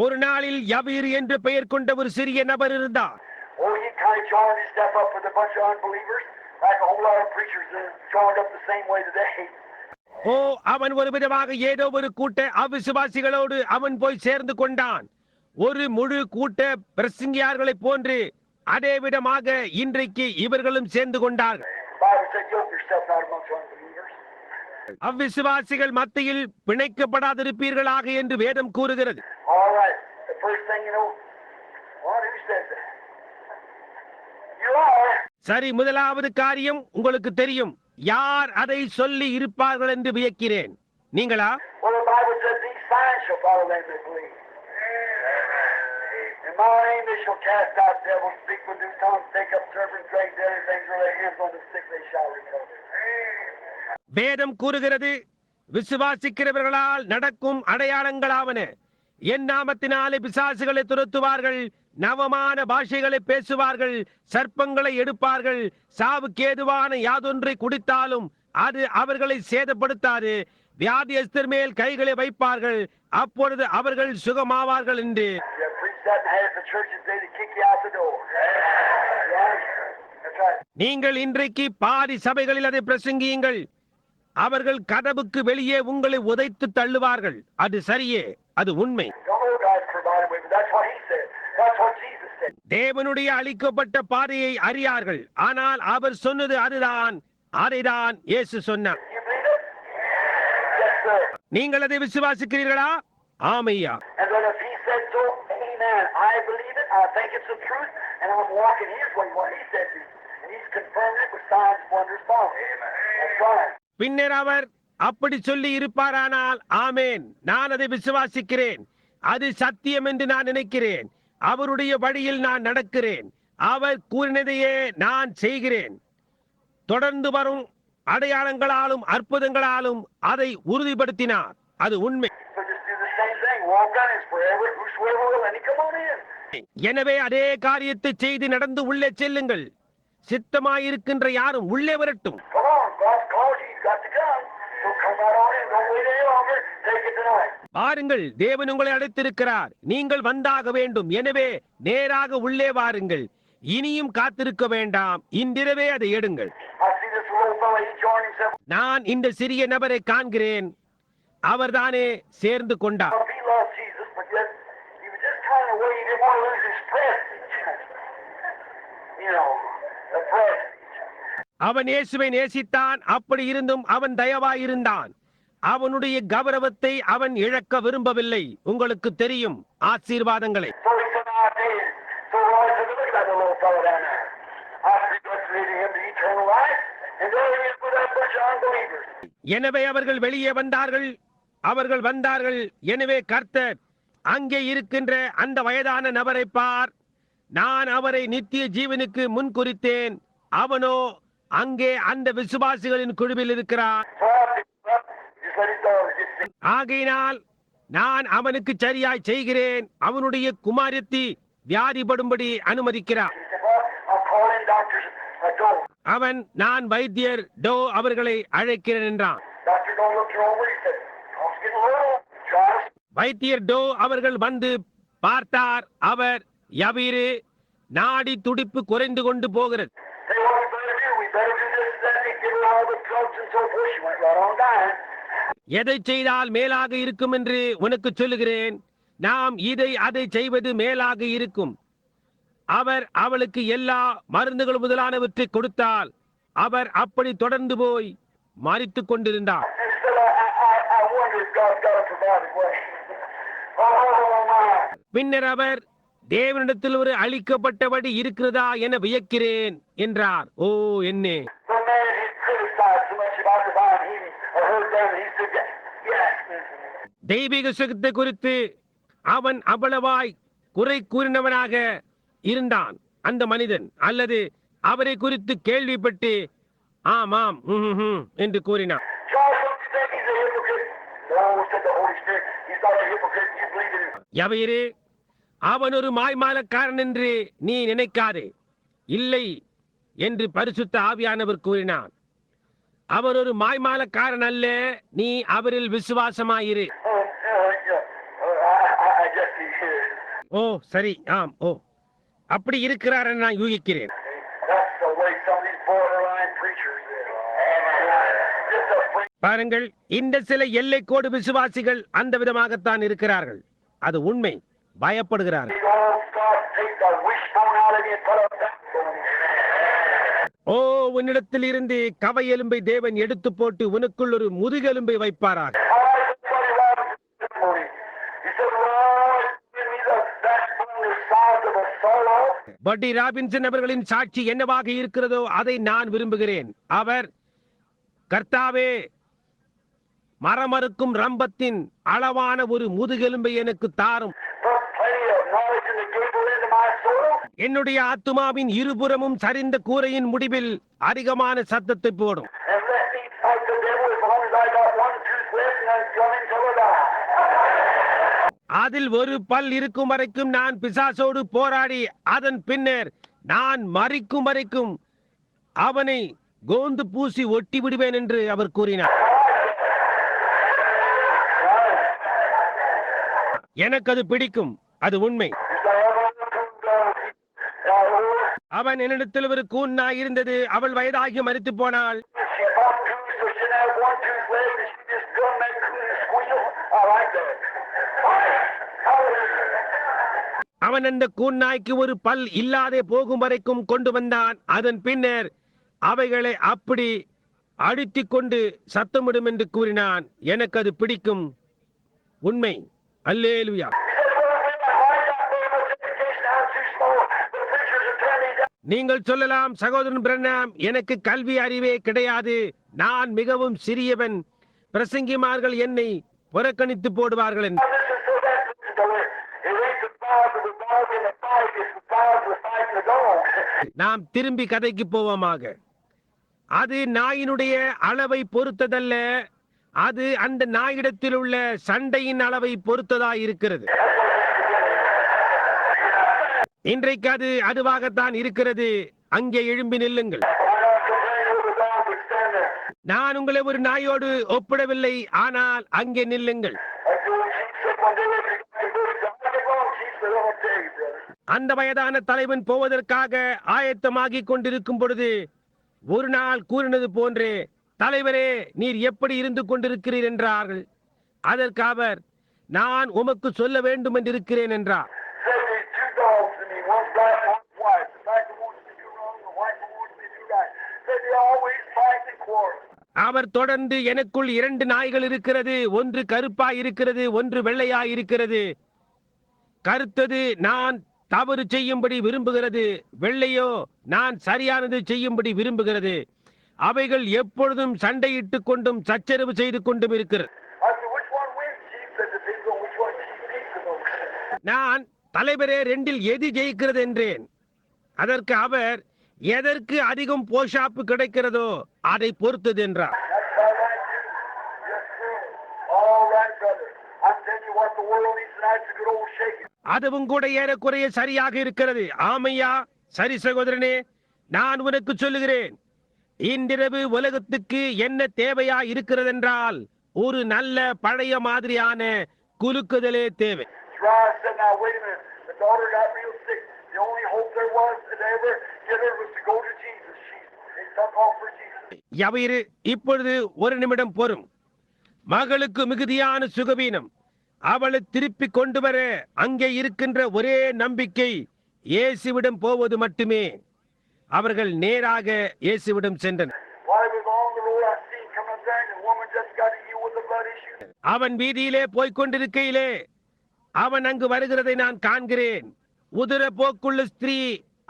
ஒரு நாளில் யவீர் என்று பெயர் கொண்ட ஒரு சிறிய நபர் இருந்தார். Oh, he kind of joined his step up with a bunch of unbelievers, like a whole lot of preachers that joined up the same way today. ஓ, அவன் ஒரு விதமாக ஏதோ ஒரு கூட்ட அவிசுவாசிகளோடு அவன் போய் சேர்ந்து கொண்டான். ஒரு முழு கூட்ட பிரசங்கியார்களைப் போன்று அதே விதமாக இன்றைக்கு இவர்களும் சேர்ந்து கொண்டார்கள். The Bible said, yoke yourself not amongst unbelievers. அவ்விசுவாசிகள் மத்தியில் பிணைக்கப்படாதிருப்பீர்களாக என்று வேதம் கூறுகிறது. All right. The first thing you know, what? Who says that? You are. சரி, முதலாவது காரியம் உங்களுக்கு தெரியும். யார் அதை சொல்லி இருப்பார்கள் என்று வியக்கிறேன். நீங்களா? Well, the Bible says these signs shall follow them that believe. In my name they shall cast out devils, speak with new tongues, take up serpents, drink deadly things, lay their hands on the sick, they shall recover. வேதம் கூறுகிறது, விசுவாசிக்கிறவர்களால் நடக்கும் அடையாளங்களாவன. என் நாமத்தினாலே பிசாசுகளை துரத்துவார்கள், நவமான பாஷைகளை பேசுவார்கள், சர்ப்பங்களை எடுப்பார்கள், சாவுக்கேதுவான யாதொன்றை குடித்தாலும் அது அவர்களை சேதப்படுத்தாது, வியாதியஸ்தர் மேல் கைகளை வைப்பார்கள், அப்பொழுது அவர்கள் சுகமாவார்கள் என்று. You preach that in half the churches, they kick you out the door. Right? That's right. நீங்கள் இன்றைக்கு பாதி சபைகளில் அதை பிரசங்கியுங்கள், அவர்கள் கதவுக்கு வெளியே உங்களை உதைத்து தள்ளுவார்கள். அது சரியே, அது உண்மை. Don't know God's provided way, but that's what He said. That's what Jesus said. தேவனுடைய அளிக்கப்பட்ட பாதையை அறியார்கள், ஆனால் அவர் சொன்னது அதுதான், அதைதான் இயேசு சொன்னார். You believe it? Yes, sir. நீங்கள் அதை விசுவாசிக்கிறீர்களா? ஆமையா. And then if He said so, amen. I believe it. I think it's the truth, and I'm walking His way, what He said to me. And He's confirmed it with signs, wonders, following. That's right. பின்னர் அவர் அப்படி சொல்லி இருப்பாரானால், ஆமேன், நான் அதை விசுவாசிக்கிறேன், அது சத்தியம் என்று நான் நினைக்கிறேன், அவருடைய வழியில் நான் நடக்கிறேன், அவர் கூறினதையே நான் செய்கிறேன். தொடர்ந்து வரும் அடையாளங்களாலும் அற்புதங்களாலும் அதை உறுதிப்படுத்தினார். அது உண்மை. So just do the same thing. Walk on His forever. Whosoever will, and He come on in. எனவே அதே காரியத்தை செய்து நடந்து உள்ளே செல்லுங்கள். சித்தமாயிருக்கின்ற யாரும் உள்ளே வரட்டும். Come on. God's called you. You've got to come. So come right on in. Don't wait any longer. Take it tonight. வாருங்கள், தேவன் உங்களை அழைத்திருக்கிறார், நீங்கள் வந்தாக வேண்டும். எனவே நேராக உள்ளே வாருங்கள். இனியும் காத்திருக்க வேண்டாம், இன்றிரவே அதை எடுங்கள். I see this little fellow. He joined himself. நான் இந்த சிறிய நபரை காண்கிறேன், அவர்தானே சேர்ந்து கொண்டார். He loved Jesus, but yet he was just kind of way he didn't want to lose his prestige. You know, the prestige. அவன் இயேசுவை நேசித்தான், அப்படி இருந்தும் அவன் தயவாயிருந்தான். அவனுடைய கௌரவத்தை அவன் இழக்க விரும்பவில்லை. உங்களுக்கு தெரியும் ஆசீர்வாதங்களை. So he said, I did. So Roy said, look at that little fellow down there. I predestinated him to eternal life, and there he is with that bunch of unbelievers. எனவே அவர்கள் வெளியே வந்தார்கள், அவர்கள் வந்தார்கள். எனவே கர்த்தர், அங்கே இருக்கின்ற அந்த வயதான நபரை பார், நான் அவரை நித்திய ஜீவனுக்கு முன்குறித்தேன், அவனோ அங்கே அந்த விசுவாசிகளின் குழுவில் இருக்கிறார். So I said, well, just let his daughter get sick. ஆகையினால் நான் அவனுக்கு சரியாய் செய்கிறேன், அவனுடைய குமாரத்தி வியாதிப்படும்படி அனுமதிக்கிறார். He said, well, I'll call in doctors. Go. அவன், நான் வைத்தியர் டோ அவர்களை அழைக்கிறேன் என்றான். Doctor, don't look your own way. He said, I'll get a little. Try to. வைத்தியர் டோ அவர்கள் வந்து பார்த்தார். அவர், யவீரு, நாடி துடிப்பு குறைந்து கொண்டு போகிறது. Say what we better do. We better do this and that. They give her all the drugs and so forth. She went right on dying. எதை செய்தால் மேலாக இருக்கும் என்று உனக்கு சொல்லுகிறேன். நாம் இதை அதை செய்வது மேலாக இருக்கும். அவர் அவளுக்கு எல்லா மருந்துகள் முதலானவற்றை கொடுத்தால் அவர் அப்படி தொடர்ந்து போய் மரித்துக் கொண்டிருந்தார். And he said, I wonder if God's got to provide a way. Oh, my. பின்னர் அவர் தேவனிடத்தில் ஒரு அளிக்கப்பட்டபடி இருக்கிறதா என வியக்கிறேன் என்றார். ஓ என்னே, The man he criticized so much about divine healing or heard them, he said, yes. தெய்வீக சுகத்தை குறித்து அவன் அவ்வளவாய் குறை கூறினவனாக இருந்தான் அந்த மனிதன், அல்லது அவரை குறித்து கேள்விப்பட்டு ஆமாம் என்று கூறினான். Charles, don't you think he's a hypocrite? No, said the Holy Spirit. He's not a hypocrite. You believe in him. யவயிரே, அவன் ஒரு மாய்மாலக்காரன் என்று நீ நினைக்காதே. இல்லை என்று பரிசுத்த ஆவியானவர் கூறினார். அவர் ஒரு மாய்மாலக்காரன் அல்ல, நீ அவரில் விசுவாசமாயிரு. I guess he is. ஓ சரி, ஆம், ஓ அப்படி இருக்கிறார் என்று நான் யூகிக்கிறேன். That's the way some of these borderline preachers is. Just a freak. பாருங்கள், இந்த சில எல்லைக்கோடு விசுவாசிகள் அந்த விதமாகத்தான் இருக்கிறார்கள். அது உண்மை. பயப்படுகிறார்கள். God take the wishbone out of you and put a backbone. ஓ உன்னிடத்தில் இருந்து கவை எலும்பை தேவன் எடுத்து போட்டு உனக்குள் ஒரு முதுகெலும்பை வைப்பாராக. Somebody wrote a testimony. He said, Lord, give me the backbone the size of a solo. பட்டி ராபின்சன் அவர்களின் சாட்சி என்னவாக இருக்கிறதோ அதை நான் விரும்புகிறேன். அவர், கர்த்தாவே, மரமறுக்கும் ரம்பத்தின் அளவான ஒரு முதுகெலும்பை எனக்கு தாரும். Put plenty of knowledge in the gable into my soul. என்னுடைய ஆத்துமாவின் இருபுறமும் சரிந்த கூரையின் முடிவில் அதிகமான சத்தத்தை போடும். And let me fight the devil as long as I got one tooth left and I'm coming till I die. அதில் ஒரு பல் இருக்கும் வரைக்கும் நான் பிசாசோடு போராடி அதன் பின்னர் நான் மரிக்கும் வரைக்கும் அவனை கோந்து பூசி ஒட்டி விடுவேன் என்று அவர் கூறினார். எனக்கு அது பிடிக்கும். அது உண்மை. அவன் என்னிடத்தில் ஒரு கூன்னாய் இருந்தது. அவள் வயதாகி மரித்து போனாள். She bought tooth so she didn't have one tooth left and she just couldn't make coon squeal. I like that. Hallelujah. அவன் அந்த கூன்னாய்க்கு ஒரு பல் இல்லாதே போகும் வரைக்கும் கொண்டு வந்தான். அதன் பின்னர் அவைகளை அப்படி அடித்துக் கொண்டு சத்தமிடும் என்று கூறினான். எனக்கு அது பிடிக்கும். உண்மை. அல்லேலூயா. நீங்கள் சொல்லலாம், சகோதரன் பிரண்ணாம், எனக்கு கல்வி அறிவே கிடையாது, நான் மிகவும் சிறியவன், பிரசங்கிமார்கள் என்னை புறக்கணித்து போடுவார்கள் என்று. நாம் திரும்பி கதைக்கு போவோமாக. அது நாயினுடைய அளவை பொறுத்ததல்ல, அது அந்த நாயிடத்தில் உள்ள சண்டையின் அளவை பொறுத்ததாய் இருக்கிறது. இன்றைக்கு அது அதுவாகத்தான் இருக்கிறது. அங்கே எழும்பி நில்லுங்கள். நான் உங்களை ஒரு நாயோடு ஒப்பிடவில்லை, ஆனால் அங்கே நில்லுங்கள். அந்த வயதான தலைவன் போவதற்காக ஆயத்தமாகிக் கொண்டிருக்கும் பொழுது ஒரு நாள் கூறினது போன்றே, தலைவரே, நீர் எப்படி இருந்து கொண்டிருக்கிறீர் என்றார்கள். அதற்கு அவர், நான் உமக்கு சொல்ல வேண்டும் என்றிருக்கிறேன் என்றார். அவர் தொடர்ந்து, எனக்குள் 2 நாய்கள் இருக்கிறது, ஒன்று கருப்பாய் இருக்கிறது, ஒன்று வெள்ளையாய் இருக்கிறது. கருத்தது நான் தவறு செய்யும்படி விரும்புகிறது, வெள்ளையோ நான் சரியானது செய்யும்படி விரும்புகிறது. அவைகள் எப்பொழுதும் சண்டையிட்டுக் கொண்டும் சச்சரவு செய்து கொண்டும் இருக்கிறது. நான், தலைவரே, 2இல் எது ஜெயிக்கிறது என்றேன். அதற்கு அவர், எதற்கு அதிகம் போஷாப்பு கிடைக்கிறதோ அதை பொறுத்தது என்றார். அதுவும் கூட ஏறக்குறைய சரியாக இருக்கிறது. ஆமையா, சரி சகோதரனே, நான் உனக்கு சொல்லுகிறேன், இன்றிரவு உலகத்துக்கு என்ன தேவையா இருக்கிறதென்றால் ஒரு நல்ல பழைய மாதிரியான குலுக்குதலே தேவை. யவயிறு, இப்பொழுது ஒரு நிமிடம் பொறும். மகளுக்கு மிகுதியான சுகவீனம். அவளை திருப்பி கொண்டு வர அங்கே இருக்கின்ற ஒரே நம்பிக்கை இயேசுவிடம் போவது மட்டுமே. அவர்கள் நேராக இயேசுவிடம் சென்றனர். While he was on the road, I seen coming up there, and the woman just got healed with the blood issue. அவன் வீதியிலே போய்க் கொண்டிருக்கையிலே அவன் அங்கு வருகிறதை நான் காண்கிறேன். உதிர போக்குள்ள ஸ்திரீ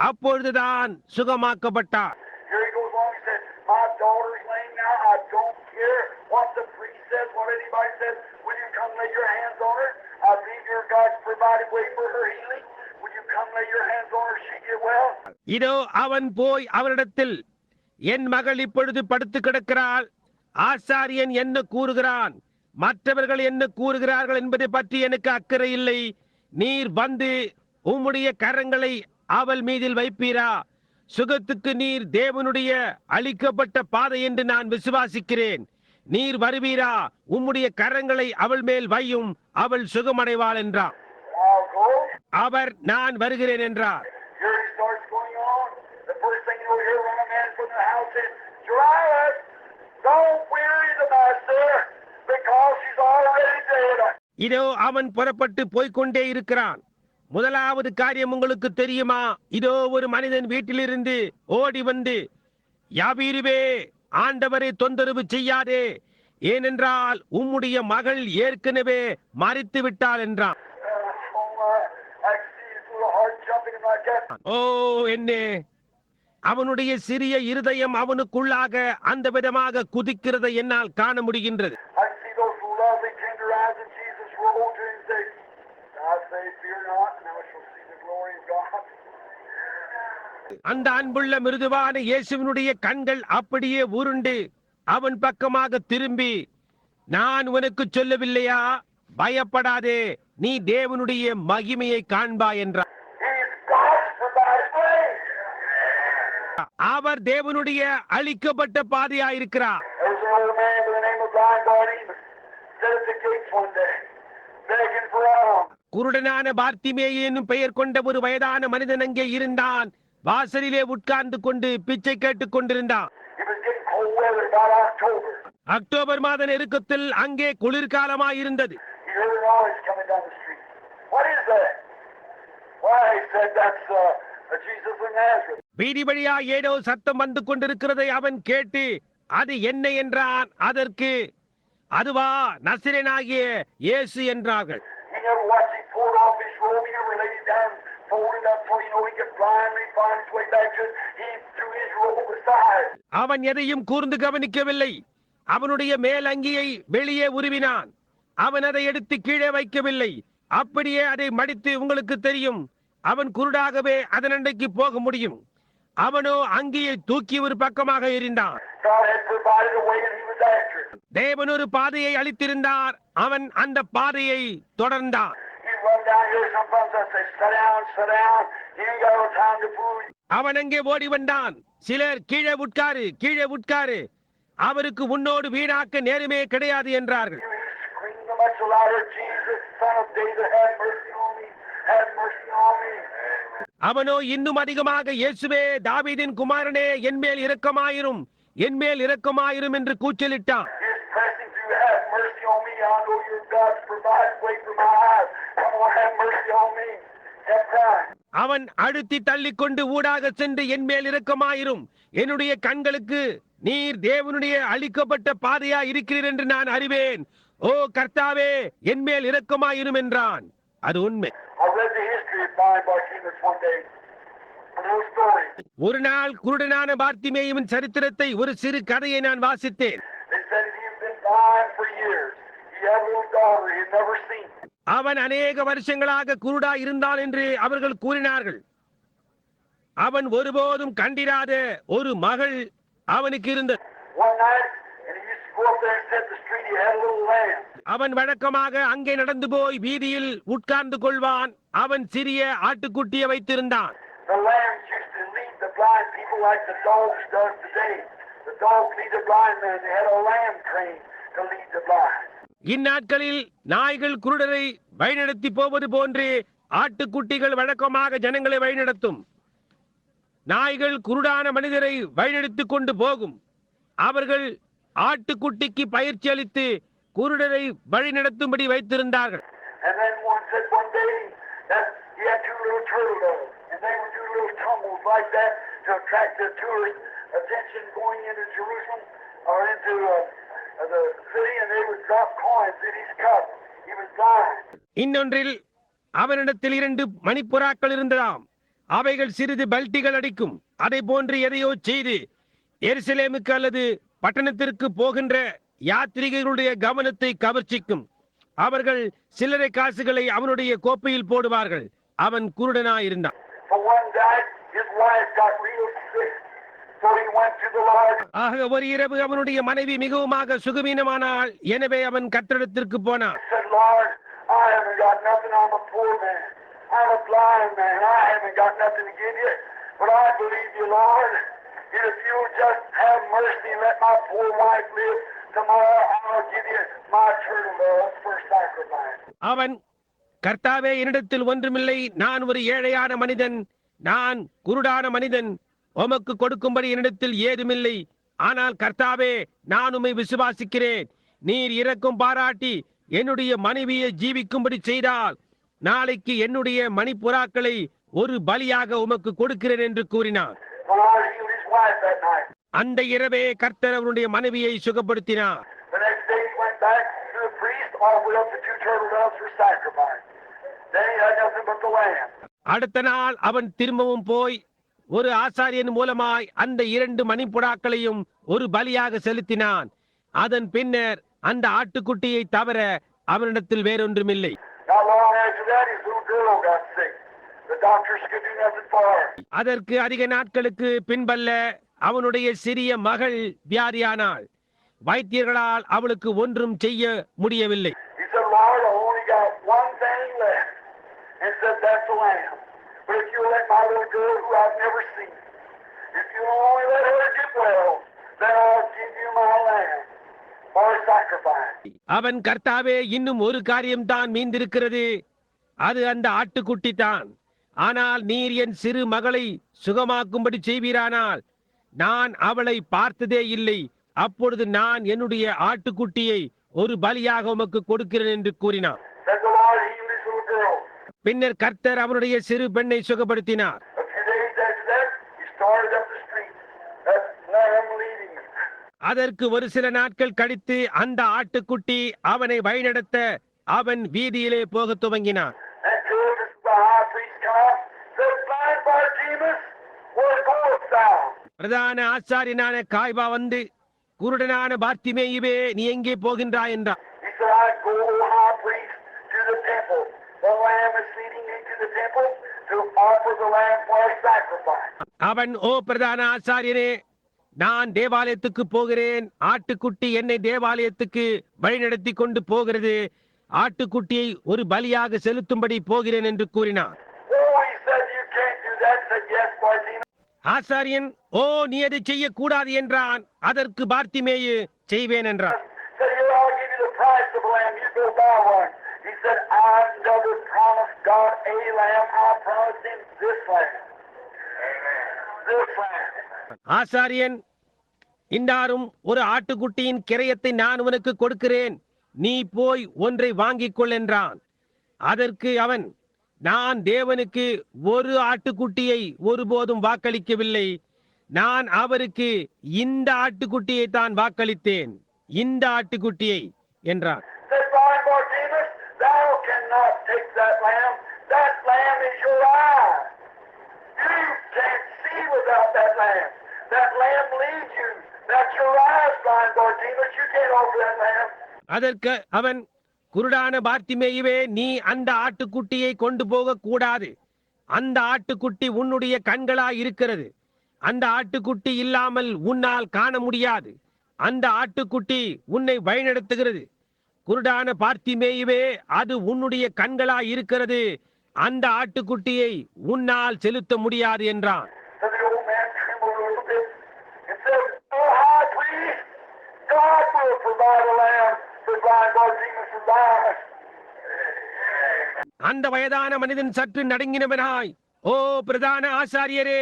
அப்பொழுதுதான் சுகமாக்கப்பட்டார். Here he goes on, he said, my daughter's laying now, I don't care what the priest says, what anybody says, will you come lay your hands on her? I believe your God's provided way for her healing. Will you come lay your hands on her, she get well? இதோ அவன் போய் அவரிடத்தில், என் மகள் இப்பொழுது படுத்து கிடக்கிறாள், ஆசாரியன் என்ன கூறுகிறான், மற்றவர்கள் என்ன கூறுகிறார்கள் என்பதை பற்றி எனக்கு அக்கறை இல்லை. நீர் வந்து உம்முடைய கரங்களை அவள் மீதில் வைப்பீரா? சுகத்துக்கு நீர் தேவனுடைய அளிக்கப்பட்ட பாதை என்று நான் விசுவாசிக்கிறேன். நீர் வருவீரா? உம்முடைய கரங்களை அவள் மேல் வையும், அவள் சுகமடைவாள் என்றார். I'll go. அவர் நான் வருகிறேன் என்றார். Here he starts going on. The first thing you'll hear run a man from the house is, Jairus, don't weary the master, because she's already dead. இதோ அவன் புறப்பட்டு போய்க்கொண்டே இருக்கிறான். முதலாவது காரியம் உங்களுக்கு தெரியுமா? இதோ ஒரு மனிதன் வீட்டிலிருந்து ஓடி வந்து, யாபீருவே, ஆண்டவரை தொந்தரவு செய்யாதே, ஏனென்றால் உம்முடைய மகள் ஏற்கனவே மரித்து விட்டாள் என்றான். I can see his little heart jumping in my gut. ஓ என்னே, அவனுடைய சிறிய இருதயம் அவனுக்குள்ளாக அந்த விதமாக குதிக்கிறதை என்னால் காண முடிகின்றது. I can see those lovely tender eyes of Jesus roll to him and say, I say, fear not, now shall see the glory of God. அந்த அன்புள்ள மிருதுவான இயேசுவினுடைய கண்கள் அப்படியே உருண்டு அவன் பக்கமாக திரும்பி, நான் உனக்கு சொல்லவில்லையா, பயப்படாதே, நீ தேவனுடைய மகிமையை காண்பாய் என்றார். He's God's provided way. அவர் தேவனுடைய அளிக்கப்பட்ட பாதையாயிருக்கிறார். There's an old man by the name of Blind Bartimaeus, sat at the gates one day, begging for alms. குருடனான Bartimaeus என்னும் பெயர் கொண்ட ஒரு வயதான மனிதன் அங்கே இருந்தான். வாசலிலே உட்கார்ந்து கொண்டு பிச்சை கேட்டுக் கொண்டிருந்தான். It was getting cold weather, about October. October மாத நெருக்கத்தில் அங்கே குளிர்காலமாயிருந்தது. He heard a noise coming down the street. What is that? Why, he said, that's Jesus of Nazareth. வீதி வழியா ஏதோ சத்தம் வந்து கொண்டிருக்கிறதை அவன் கேட்டு, அது என்ன என்றான். அதற்கு, அதுவா நசரேயனாகிய இயேசு என்றார்கள். He never watched him pull off his robe. He never laid it down, folded up so he could blindly find his way back to it. He threw his robe aside. அவன் எதையும் கூர்ந்து கவனிக்கவில்லை. அவனுடைய மேல் அங்கியை வெளியே உருவினான். அவன் அதை எடுத்து கீழே வைக்கவில்லை. அப்படியே அதை மடித்து, உங்களுக்கு தெரியும், அவன் குருடாகவே அதனண்டைக்கு போக முடியும். அவனோ அங்கியை தூக்கி ஒரு பக்கமாக எறிந்தான். God had provided a way and he was after it. தேவன் ஒரு பாதையை அளித்திருந்தார். அவன் அந்த பாதையை தொடர்ந்தான். You run down here, sometimes I say, sit down. You ain't got no time to fool. அவன் அங்கே ஓடி வந்தான். சிலர் கீழே உட்காரு, கீழே உட்காரு, அவருக்கு உன்னோடு வீணாக்க நேரமே கிடையாது என்றார்கள். You scream much louder, Jesus, son of David, have mercy on me. Have mercy on me. அவனோ இன்னும் அதிகமாக, இயேசுவே, தாவீதின் குமாரனே, என்மேல் இரக்கமாயிரும், என்மேல் இரக்கமாயிரும் என்று கூச்சலிட்டான். He's pressing through, have mercy on me. I know your God's provided way for my eyes. Come on, have mercy on me. Have time. அவன் அழுத்தி தள்ளிக்கொண்டு ஊடாக சென்று, என்மேல் இரக்கமாயிரும், என்னுடைய கண்களுக்கு நீர் தேவனுடைய அளிக்கப்பட்ட பாதையா இருக்கிறீர் என்று நான் அறிவேன். ஓ கர்த்தாவே, என்மேல் இரக்கமாயிரும் என்றான். அது உண்மை. I read the history of Blind Bartimaeus one day. A little story. ஒரு நாள் குருடனான பார்த்திமேயுவின் சரித்திரத்தை, ஒரு சிறு கதையை நான் வாசித்தேன். They said he had been blind for years. He had a little daughter he had never seen. அவன் அநேக வருஷங்களாக குருடா இருந்தான் என்று அவர்கள் கூறினார்கள். அவன் ஒருபோதும் கண்டிராத ஒரு மகள் அவனுக்கு இருந்தது. One night, and he used to go up there and sit in the street, he had a little lamb. அவன் வழக்கமாக அங்கே நடந்து போய் வீதியில் உட்கார்ந்து கொள்வான். அவன் சிறிய ஆட்டுக்குட்டியை வைத்திருந்தான். The lambs used to lead the blind people like the dogs does today. The dogs lead the blind man. They had a lamb trained to lead the blind. இந்நாட்களில் நாய்கள் குருடரை வழிநடத்தி போவது போன்று ஆட்டுக்குட்டிகள் வழக்கமாக ஜனங்களை வழிநடத்தும். நாய்கள் குருடான மனிதரை வழிநடத்திக் கொண்டு போகும். அவர்கள் ஆட்டுக்குட்டிக்கு பயிற்சி அளித்து குருடரை வழிநடத்தும்படி வைத்திருந்தார்கள். And then one said one day that he had two little turtle doves, and they would do little tumbles like that to attract the tourist attention going into Jerusalem or into the city, and they would drop coins in his cup. He was blind. இன்னொன்றில் அவனிடத்தில் 2 மணிப்புறாக்கள் இருந்ததாம். அவைகள் சிறிது பல்டிகள் அடிக்கும். அதை போன்று எதையோ செய்து எருசலேமுக்கு அல்லது பட்டணத்திற்கு போகின்ற யாத்ரீகர்களுடைய கவனத்தை கவர்ச்சிக்கும். அவர்கள் சில்லறை காசுகளை அவனுடைய கோப்பையில் போடுவார்கள். அவன் குருடனாயிருந்தான். ஆக ஒரு இரவு அவனுடைய மனைவி மிகவும் சுகவீனமானாள். எனவே அவன் கர்த்தரிடத்திற்கு போனான். I haven't got nothing. I'm a poor man. I'm a blind man. I haven't got nothing to give you. But I believe you, Lord. If you'll just have mercy and let my poor wife live, tomorrow I'll give you my turtle doves for sacrifice. அவன், கர்த்தாவே, என்னிடத்தில் ஒன்றுமில்லை. நான் ஒரு ஏழையான மனிதன். நான் குருடான மனிதன். உமக்கு கொடுக்கும்படி என்னிடத்தில் ஏதுமில்லை. ஆனால் கர்த்தாவே, நான் உம்மை விசுவாசிக்கிறேன். நீர் இரக்கம் பாராட்டி என்னுடைய மனைவியை ஜீவிக்கும்படி செய்தால் நாளைக்கு என்னுடைய மணிப்புறாக்களை ஒரு பலியாக உமக்கு கொடுக்கிறேன் என்று கூறினார். அந்த இரவே கர்த்தர் அவருடைய மனைவியை சுகப்படுத்தினார். அடுத்த நாள் அவன் திரும்பவும் போய் ஒரு ஆசாரியன் மூலமாய் அந்த 2 மணிப்புறாக்களையும் ஒரு பலியாக செலுத்தினான். அதன் பின்னர் அந்த ஆட்டுக்குட்டியை தவிர அவனிடத்தில் வேறொன்றுமில்லை. அதற்கு அதிக நாட்களுக்கு பின்பல்ல அவனுடைய சிறிய மகள் வியாதியானாள். வைத்தியர்களால் அவளுக்கு ஒன்றும் செய்ய முடியவில்லை. அவன், கர்த்தாவே, இன்னும் ஒரு காரியம்தான் மீந்திருக்கிறது. அது அந்த ஆட்டுக்குட்டி தான். ஆனால் நீர் என் சிறு மகளை சுகமாக்கும்படி செய்வீரானால் நான் அவளை பார்த்ததே இல்லை. அப்பொழுது நான் என்னுடைய ஆட்டுக்குட்டியை ஒரு பலியாக உமக்கு கொடுக்கிறேன் என்று கூறினார். பின்னர் கர்த்தர் அவனுடைய சிறு பெண்ணை சுகப்படுத்தினார். அதற்கு ஒரு சில நாட்கள் கழித்து அந்த ஆட்டுக்குட்டி அவனை வழிநடத்த அவன் வீதியிலே போக துவங்கினான். பிரதான ஆசாரியனான காய்பா வந்து, குருடனான பார்த்திமேயுவே, நீ எங்கே போகின்றாய் என்றார். அவன், ஓ பிரதான ஆசாரியனே, நான் தேவாலயத்துக்கு போகிறேன். ஆட்டுக்குட்டி என்னை தேவாலயத்துக்கு வழிநடத்தி கொண்டு போகிறது. ஆட்டுக்குட்டியை ஒரு பலியாக செலுத்தும்படி போகிறேன் என்று கூறினார். ஆசாரியன், ஓ, நீ அதை செய்யக்கூடாது என்றான். அதற்கு பார்த்திமேயு, செய்வேன் என்றான். ஆசாரியன், இன்னாரும் ஒரு ஆட்டுக்குட்டியின் கிரயத்தை நான் உனக்கு கொடுக்கிறேன். நீ போய் ஒன்றை வாங்கிக் கொள் என்றான். அதற்கு அவன், நான் தேவனுக்கு ஒரு ஆட்டுக்குட்டியை ஒருபோதும் வாக்களிக்கவில்லை. நான் அவருக்கு இந்த ஆட்டுக்குட்டியை தான் வாக்களித்தேன், இந்த ஆட்டுக்குட்டியை என்றான். அதற்கு அவன், குருடான பார்த்திமேயுவே, நீ அந்த ஆட்டுக்குட்டியை கொண்டு போக கூடாது. அந்த ஆட்டுக்குட்டி உன்னுடைய கண்களாய் இருக்கிறது. அந்த ஆட்டுக்குட்டி இல்லாமல் உன்னால் காண முடியாது. அந்த ஆட்டுக்குட்டி உன்னை வழிநடத்துகிறது. குருடான பார்த்திமேயுவே, அது உன்னுடைய கண்களாய் இருக்கிறது. அந்த ஆட்டுக்குட்டியை உன்னால் செலுத்த முடியாது என்றான். அந்த வயதான மனிதன் சற்று நடுங்கினவனாய், ஓ பிரதான ஆசாரியரே,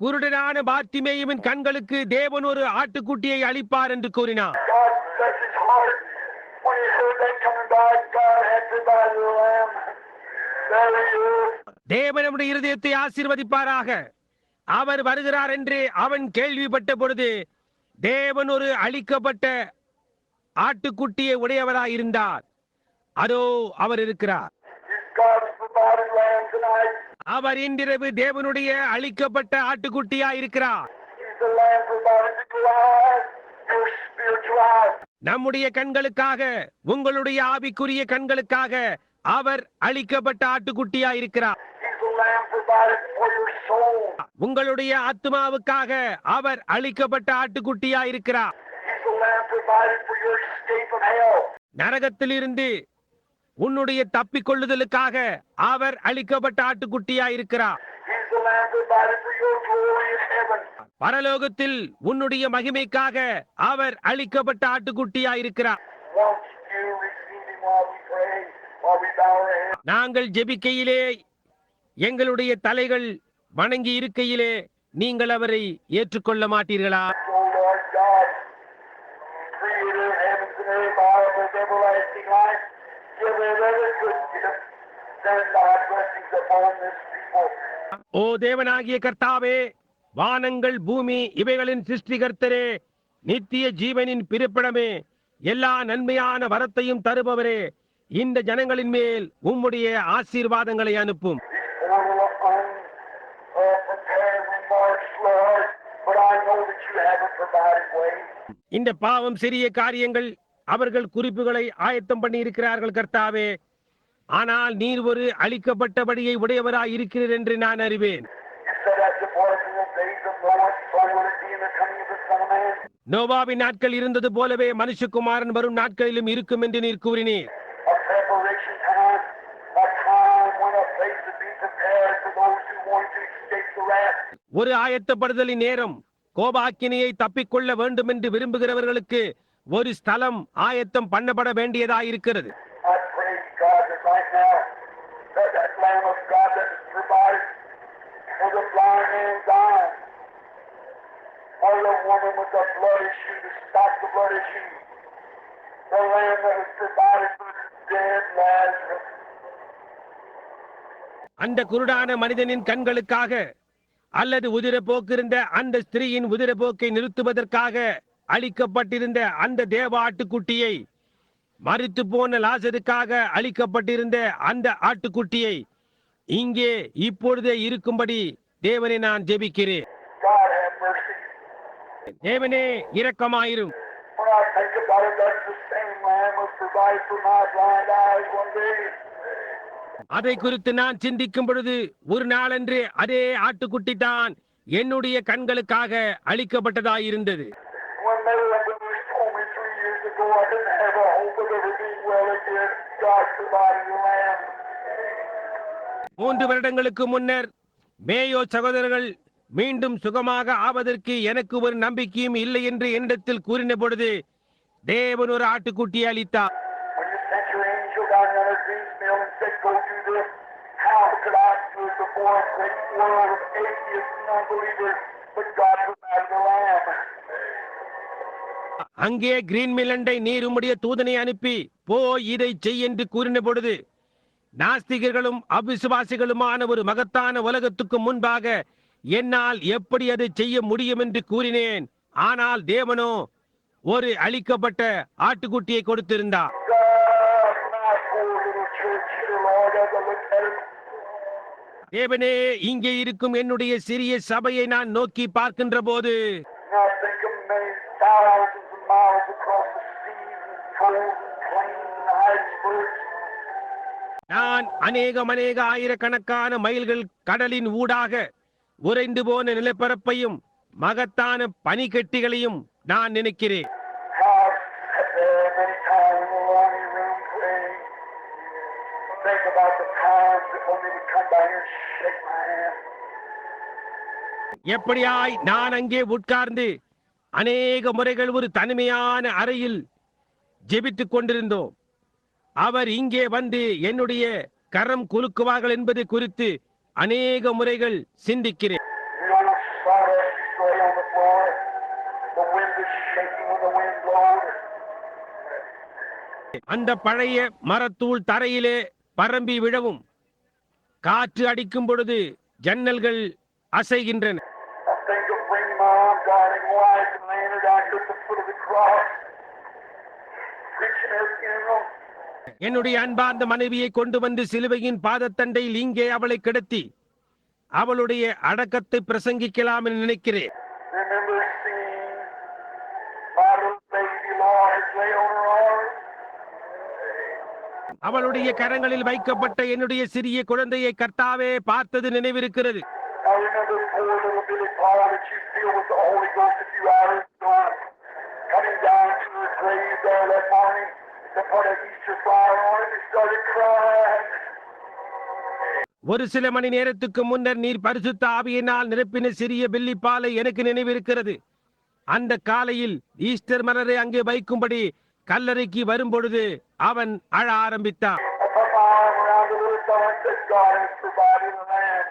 குருடனான பார்த்திமேயுவின் கண்களுக்கு தேவன் ஒரு ஆட்டுக்குட்டியை அளிப்பார் என்று கூறினார். day coming by, God had provided the lamb. There he is. தேவன் நம்முடைய இருதயத்தை ஆசீர்வதிப்பாராக. அவர் வருகிறார் என்று அவன் கேள்விப்பட்ட பொழுது தேவன் ஒரு அழிக்கப்பட்ட ஆட்டுக்குட்டியை உடையவராயிருந்தார். அதோ அவர் இருக்கிறார். He's God's provided lamb tonight. அவர் இன்றிரவு தேவனுடைய அழிக்கப்பட்ட ஆட்டுக்குட்டியா இருக்கிறார். He's the lamb provided to your eyes, your spiritual eyes. நம்முடைய கண்களுக்காக, உங்களுடைய ஆவிக்குரிய கண்களுக்காக அவர் அழிக்கப்பட்ட ஆட்டுக்குட்டியா இருக்கிறார். He's the lamb provided for your soul. உங்களுடைய ஆத்மாவுக்காக அவர் அழிக்கப்பட்ட ஆட்டுக்குட்டியா இருக்கிறார். He's the lamb provided for your escape of hell. நரகத்திலிருந்து உன்னுடைய தப்பிக்கொள்ளுதலுக்காக அவர் அழிக்கப்பட்ட ஆட்டுக்குட்டியா இருக்கிறார். He's the lamb provided for your glory in heaven. பரலோகத்தில் உன்னுடைய மகிமைக்காக அவர் அழிக்கப்பட்ட ஆட்டுக்குட்டியா இருக்கிறார். Won't you receive him while we pray, while we bow our heads? நாங்கள் ஜெபிக்கையிலே, எங்களுடைய தலைகள் வணங்கி இருக்கையிலே நீங்கள் அவரை ஏற்றுக்கொள்ள மாட்டீர்களா? O Lord God, creator of heavens and earth, out of everlasting life, give us every good gift. Send thy blessings upon this people. ஓ தேவனாகிய கர்த்தாவே, வானங்கள் பூமி இவைகளின் சிருஷ்டிகர்த்தரே, நித்திய ஜீவனின் பிறப்பிடமே, எல்லா நன்மையான வரத்தையும் தருபவரே, இந்த ஜனங்களின் மேல் உம்முடைய ஆசீர்வாதங்களை அனுப்பும். Prepared remarks, Lord, but I know that you have a provided way. இந்த பாவம் சிறிய காரியங்கள், அவர்கள் குறிப்புகளை ஆயத்தம் பண்ணி இருக்கிறார்கள் கர்த்தாவே. ஆனால் நீர் ஒரு அழிக்கப்பட்டபடியை உடையவராய் இருக்கிறீர் என்று நான் அறிவேன். You said as it was in the days of Noah, so will it be in the coming of the Son of Man. நோவாவின் நாட்கள் இருந்தது போலவே மனுஷகுமாரன் வரும் நாட்களிலும் இருக்கும் என்று நீர் கூறினீர். A preparation time, a time when a place to be prepared for those who want to escape the wrath. ஒரு ஆயத்தப்படுதலின் நேரம், கோபாக்கினியை தப்பிக்கொள்ள வேண்டும் என்று விரும்புகிறவர்களுக்கு ஒரு ஸ்தலம் ஆயத்தம் பண்ணப்பட வேண்டியதாயிருக்கிறது. I pray, God, that right now, that Lamb of God that is provided for the blind man's eye, or the woman with the blood issue, to stop the blood issue, the Lamb that was provided for dead Lazarus. அந்த குருடான மனிதனின் கண்களுக்காக அல்லது உதிரப்போக்கு இருந்த அந்த ஸ்திரீயின் உதிரப்போக்கை நிறுத்துவதற்காக அளிக்கப்பட்டிருந்த அந்த தேவ ஆட்டுக்குட்டியை, மரித்து போன லாசருக்காக அளிக்கப்பட்டிருந்த அந்த ஆட்டுக்குட்டியை இங்கே இப்பொழுதே இருக்கும்படி தேவனை நான் ஜெபிக்கிறேன். God have mercy. தேவனே இரக்கமாயிரும். When I think about it, that's the same Lamb was provided for my blind eyes one day. அதை குறித்து நான் சிந்திக்கும் பொழுது ஒரு நாளன்று அதே ஆட்டுக்குட்டி தான் என்னுடைய கண்களுக்காக அளிக்கப்பட்டதாயிருந்தது. When they told me 3 years ago I didn't have a hope of ever being well again, God provided the Lamb. 3 வருடங்களுக்கு முன்னர் மேயோ சகோதரர்கள் மீண்டும் சுகமாக ஆவதற்கு எனக்கு ஒரு நம்பிக்கையும் இல்லை என்று என்னிடத்தில் கூறின பொழுது தேவன் ஒரு ஆட்டுக்குட்டியை அளித்தார். When you sent your angel down there at Greens Mill and said, go do this, how could I do it before a great world of atheists and unbelievers? But God provided the Lamb. அங்கே கிரீன் மில்லண்டை நீர் உம்முடைய தூதனை அனுப்பி போய் இதை செய் என்று கூறின பொழுது நாஸ்திகர்களும் அவிசுவாசிகளுமான ஒரு மகத்தான உலகத்துக்கு முன்பாக என்னால் எப்படி அதை செய்ய முடியும் என்று கூறினேன். ஆனால் தேவனோ ஒரு அழிக்கப்பட்ட ஆட்டுக்குட்டியை கொடுத்திருந்தார். God, my poor little church here, Lord, as I look at it, தேவனே, இங்கே இருக்கும் என்னுடைய சிறிய சபையை நான் நோக்கி பார்க்கின்ற போது and I think of many thousands of miles across the seas and coves and plains and icebergs. நான் அநேக ஆயிரக்கணக்கான மைல்கள் கடலின் ஊடாக உறைந்து போன நிலப்பரப்பையும் மகத்தான பனிக்கட்டிகளையும் நான் நினைக்கிறேன். How I've sat there many times in the lonely room praying. Think about the times that when they would come by here and shake my hand. எப்படியாய் நான் அங்கே உட்கார்ந்து அநேக முறைகள் ஒரு தனிமையான அறையில் ஜெபித்துக் கொண்டிருந்தோம். அவர் இங்கே வந்து என்னுடைய கரம் குலுக்குவார்கள் என்பது குறித்து அநேக முறைகள் சிந்திக்கிறேன். The old sawdust used to lay on the floor. The wind was shaking when the wind blowed. அந்த பழைய மரத்தூள் தரையிலே பரம்பி விழவும் காற்று அடிக்கும் பொழுது ஜன்னல்கள் அசைகின்றன. I think of bringing my own darling wife and laying her down here at the foot of the cross, preaching her funeral. என்னுடைய அன்பார்ந்த மனைவியை கொண்டு வந்து சிலுவையின் பாதத்தண்டையில் இங்கே அவளை கிடத்தி அவளுடைய அடக்கத்தை பிரசங்கிக்கலாம் என்று நினைக்கிறேன். Remember seeing my little baby Lord lay on her arms. அவளுடைய கரங்களில் வைக்கப்பட்ட என்னுடைய சிறிய குழந்தையை கர்த்தாவே பார்த்தது நினைவிருக்கிறது. I remember poor little Billy Paul that you filled with the Holy Ghost a few hours ago, coming down to her grave there that morning to put an Easter flower on it and started crying. ஒரு சில மணி நேரத்துக்கு முன்னர் நீர் பரிசுத்த ஆவியினால் நிரப்பின சிறிய பில்லி பாலை எனக்கு நினைவிருக்கிறது. அந்த காலையில் ஈஸ்டர் மலரை அங்கே வைக்கும்படி கல்லறைக்கு வரும்பொழுது அவன் அழ ஆரம்பித்தான். I put my arm around the little fellow and said, God has provided a lamb,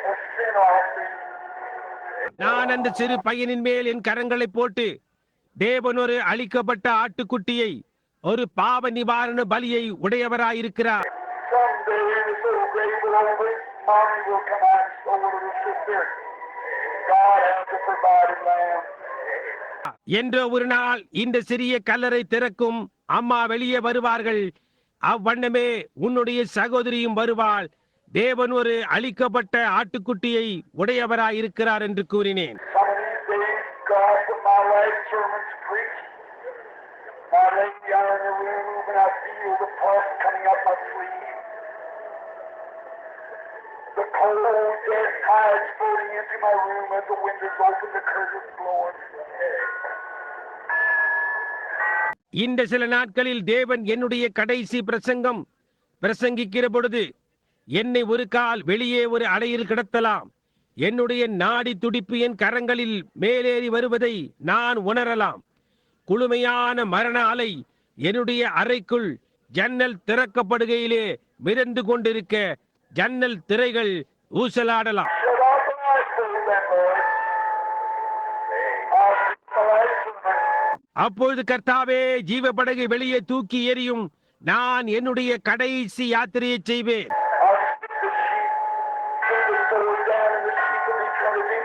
a sin offering. நான் அந்த சிறு பையனின் மேல் என் கரங்களை போட்டு தேவன் ஒரு அழிக்கப்பட்ட ஆட்டுக்குட்டியை ஒரு பாவ நிவாரண பலியை உடையவராயிருக்கிறார். Someday in this little grave with only mommy will come out and so will little sister. God has a provided lamb. என்ற ஒரு நாள் இந்த சிறிய கல்லறை திறக்கும், அம்மா வெளியே வருவார்கள், அவ்வண்ணமே உன்னுடைய சகோதரியும் வருவாள், தேவன் ஒரு அழிக்கப்பட்ட ஆட்டுக்குட்டியை உடையவராயிருக்கிறார் என்று கூறினேன். Some of these days, God, when my last sermon's preached, I lay down in the room and I feel the pulse coming up my sleeve. The cold, dead tides floating into my room as the windows open, the curtains blowing. இந்த சில நாட்களில் தேவன் என்னுடைய கடைசி பிரசங்கம் பிரசங்கிக்கிற பொழுது என்னை ஒரு கால் வெளியே ஒரு அறையில் கிடத்தலாம். என்னுடைய நாடி துடிப்பு என் கரங்களில் மேலேறி வருவதை நான் உணரலாம். குளுமையான மரண அலை என்னுடைய அறைக்குள் ஜன்னல் திறக்கப்படுகையிலே மிதந்து கொண்டிருக்க ஜன்னல் திரைகள் ஊசலாடலாம். Shut off the light, please, then, Lord. I'll see the light tonight. அப்பொழுது கர்த்தாவே ஜீவ படகை வெளியே தூக்கி எறியும், நான் என்னுடைய கடைசி யாத்திரையை செய்வேன். I'll stick the sheep, pull the sword down in the sheep of eternity.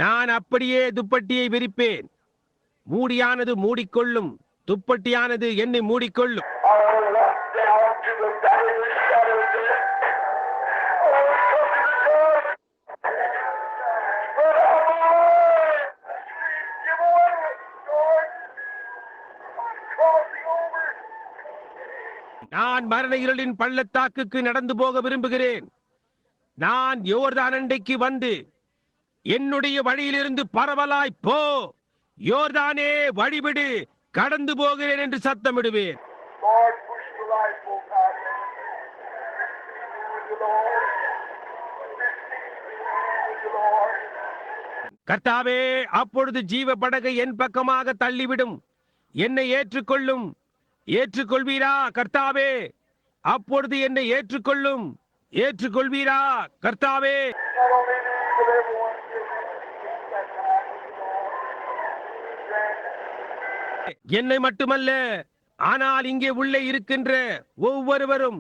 நான் அப்படியே துப்பட்டியை விரிப்பேன், மூடியானது மூடிக்கொள்ளும், துப்பட்டியானது என்னை மூடிக்கொள்ளும். I'll walk down to the valley of the shadow of death. I'll come to the dark. But I'm alive. Give away, Lord. I'm crossing over. நான் மரண இருளின் பள்ளத்தாக்குக்கு நடந்து போக விரும்புகிறேன். நான் யோர்தான் அண்டைக்கு வந்து என்னுடைய வழியிலிருந்து பரவலாய் போ, யோர்தானே வழிவிடு, கடந்து போகிறேன் என்று சத்தமிடுவேன். Lord, push the rifle out. Receive me with the Lord. Receive me with the Lord. கர்த்தாவே, அப்பொழுது ஜீவ படகை என் பக்கமாக தள்ளிவிடும், என்னை ஏற்றுக்கொள்ளும். ஏற்றுக்கொள்வீரா கர்த்தாவே? அப்பொழுது என்னை ஏற்றுக்கொள்ளும். ஏற்றுக்கொள்வீரா கர்த்தாவே? Not only me, but everyone here that time with the Lord. Grant என்னை மட்டுமல்ல, ஆனால் இங்கே உள்ளே இருக்கின்ற ஒவ்வொருவரும்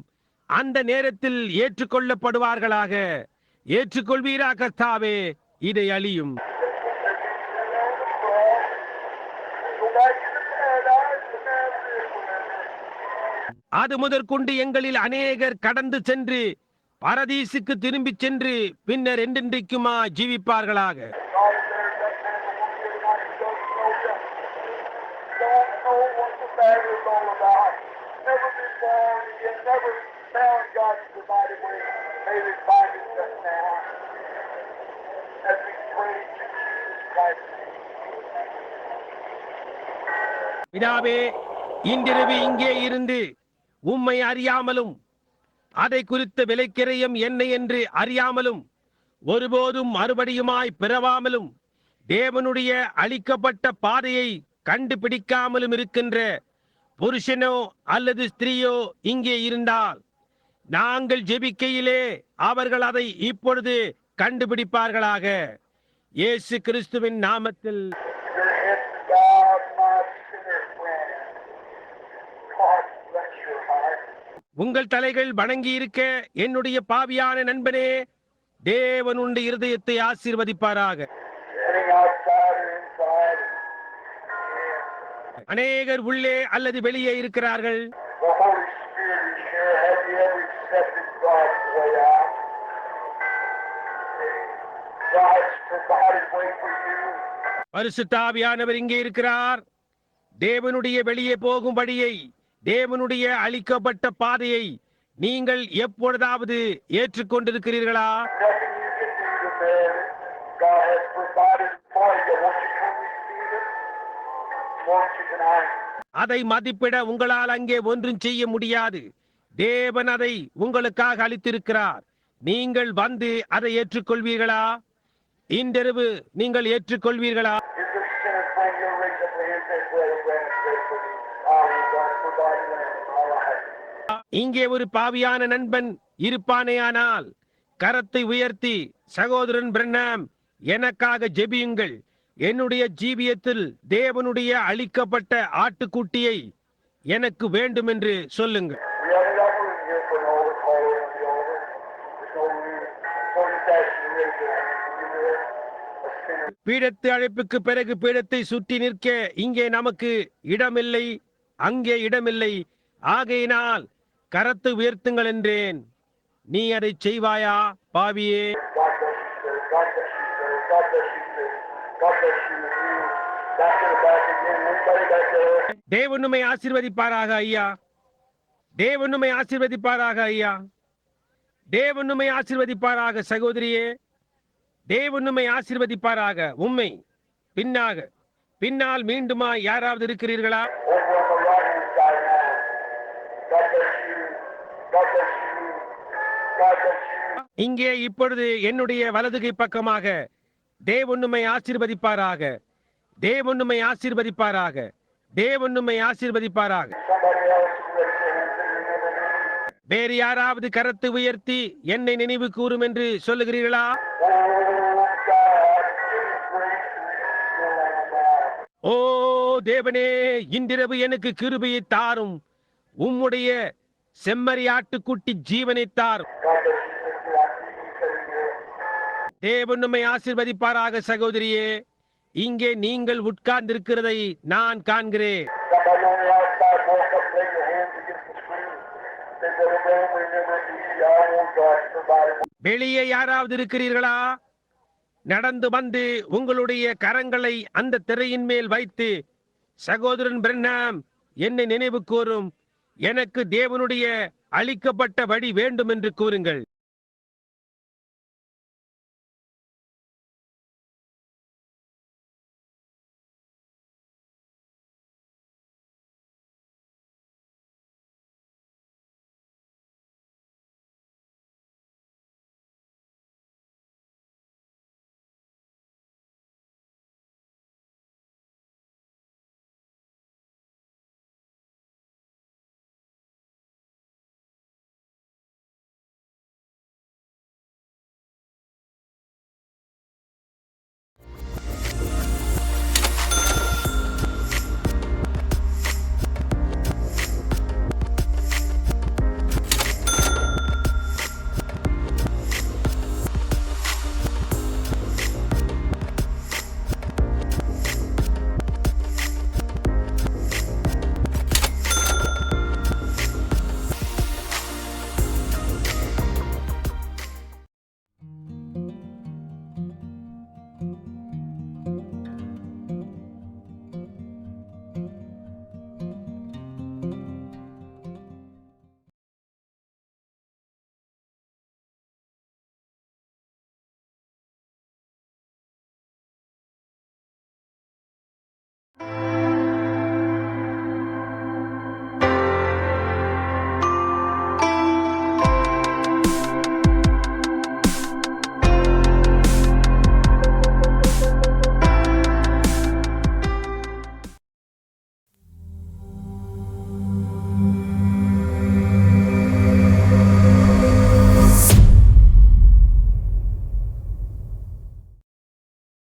அந்த நேரத்தில் ஏற்றுக்கொள்ளப்படுவார்களாக. ஏற்றுக்கொள்வீரா கர்த்தாவே? இதை அழியும். go back to the paradise and Nazareth. அது முதற்கொண்டு எங்களில் அநேகர் கடந்து சென்று பரதீசுக்கு திரும்பிச் சென்று பின்னர் என்றென்றைக்குமா ஜீவிப்பார்களாக. God, if there's that man or woman here tonight who doesn't know you, don't know what the matter is all about, never been born again, never found God's provided way, may they find it just now as we pray to Jesus Christ. பிதாவே, இன்றிரவு இங்கே இருந்து உம்மை அறியாமலும் அதை குறித்த விலைக்கிரயம் என்ன என்று அறியாமலும் ஒருபோதும் மறுபடியுமாய் பிறவாமலும் தேவனுடைய அளிக்கப்பட்ட பாதையை கண்டுபிடிக்காமலும் இருக்கின்ற புருஷனோ அல்லது ஸ்திரீயோ இங்கே இருந்தால் நாங்கள் ஜெபிக்கையிலே அவர்கள் அதை இப்பொழுது கண்டுபிடிப்பார்களாக. இயேசு கிறிஸ்துவின் நாமத்தில். Your head to God, my sinner friend. உங்கள் தலைகள் வணங்கி இருக்க என்னுடைய பாவியான நண்பனே, தேவன் உன் இருதயத்தை ஆசீர்வதிப்பாராக. Sitting outside or inside. அநேகர் உள்ளே அல்லது வெளியே இருக்கிறார்கள். The Holy Spirit is here. Have you ever accepted God's way out? God's provided way for you. பரிசுத்த ஆவியானவர் இங்கே இருக்கிறார். தேவனுடைய வெளியே போகும் வழியை, தேவனுடைய அளிக்கப்பட்ட பாதையை நீங்கள் எப்பொழுதாவது ஏற்றுக்கொண்டிருக்கிறீர்களா? Nothing you can do to bear it. God has provided for you. Won't you come receive it? Won't you tonight? அதை மதிப்பிட உங்களால் அங்கே ஒன்றும் செய்ய முடியாது. தேவன் அதை உங்களுக்காக அளித்திருக்கிறார். நீங்கள் வந்து அதை ஏற்றுக்கொள்வீர்களா? இன்றிரவு நீங்கள் ஏற்றுக்கொள்வீர்களா? If there's sinners, bring your raise up your hands and pray, Brandon, pray for me. God provided land. All right. இங்கே ஒரு பாவியான நண்பன் இருப்பானேயானால் கரத்தை உயர்த்தி, சகோதரன் பிரண்ணாம், எனக்காக ஜெபியுங்கள். என்னுடைய ஜீவியத்தில் தேவனுடைய அளிக்கப்பட்ட ஆட்டுக்குட்டியை எனக்கு வேண்டும் என்று சொல்லுங்கள். We have enough room here for an altar call on the altar. There's no room. So you guys can raise your hands. You will. A sinner. பீடத்து அழைப்புக்கு பிறகு பீடத்தை சுற்றி நிற்க இங்கே நமக்கு இடமில்லை, அங்கே இடமில்லை. ஆகையினால் கரத்தை உயர்த்துங்கள் என்றேன். நீ அதை செய்வாயா பாவியே? God bless you, sir. God bless you, sir. God bless you, sir. God bless you. You back to the back again. Anybody back there? தேவன் உம்மை ஆசீர்வதிப்பாராக ஐயா. தேவன் உம்மை ஆசீர்வதிப்பாராக ஐயா. தேவன் உம்மை ஆசீர்வதிப்பாராக சகோதரியே. தேவன் உம்மை ஆசீர்வதிப்பாராக. உம்மை பின்னால் மீண்டுமா யாராவது இருக்கிறீர்களா? Over on the right hand side now. God bless you. God bless you. God bless you. இங்கே இப்பொழுது என்னுடைய வலதுகை பக்கமாக தேவன் உம்மை ஆசீர்வதிப்பாராக. தேவன் உம்மை ஆசீர்வதிப்பாராக. தேவன் உம்மை ஆசீர்வதிப்பாராக. Somebody else raise their hands and remember me. வேறு யாராவது கரத்தை உயர்த்தி என்னை நினைவு கூறும் என்று சொல்லுகிறீர்களா? Oh, God, give me grace to receive your lamb now. ஓ தேவனே, இன்றிரவு எனக்கு கிருபையை தாரும். உம்முடைய செம்மறி ஆட்டுக்குட்டி ஜீவனை தாரும். God bless you, sister. I see you sitting here. தேவன் உம்மை ஆசீர்வதிப்பாராக சகோதரியே. இங்கே நீங்கள் உட்கார்ந்திருக்கிறதை நான் காண்கிறேன். Somebody on the outside walk up, lay your hands against the screen. Say, Brother Branham, remember me. I want God to provide it. வெளியே யாராவது இருக்கிறீர்களா? நடந்து வந்து உங்களுடைய கரங்களை அந்த திரையின் மேல் வைத்து, சகோதரன் பிரண்ணாம், என்னை நினைவு கூறும். எனக்கு தேவனுடைய அளிக்கப்பட்ட வழி வேண்டும் என்று கூறுங்கள்.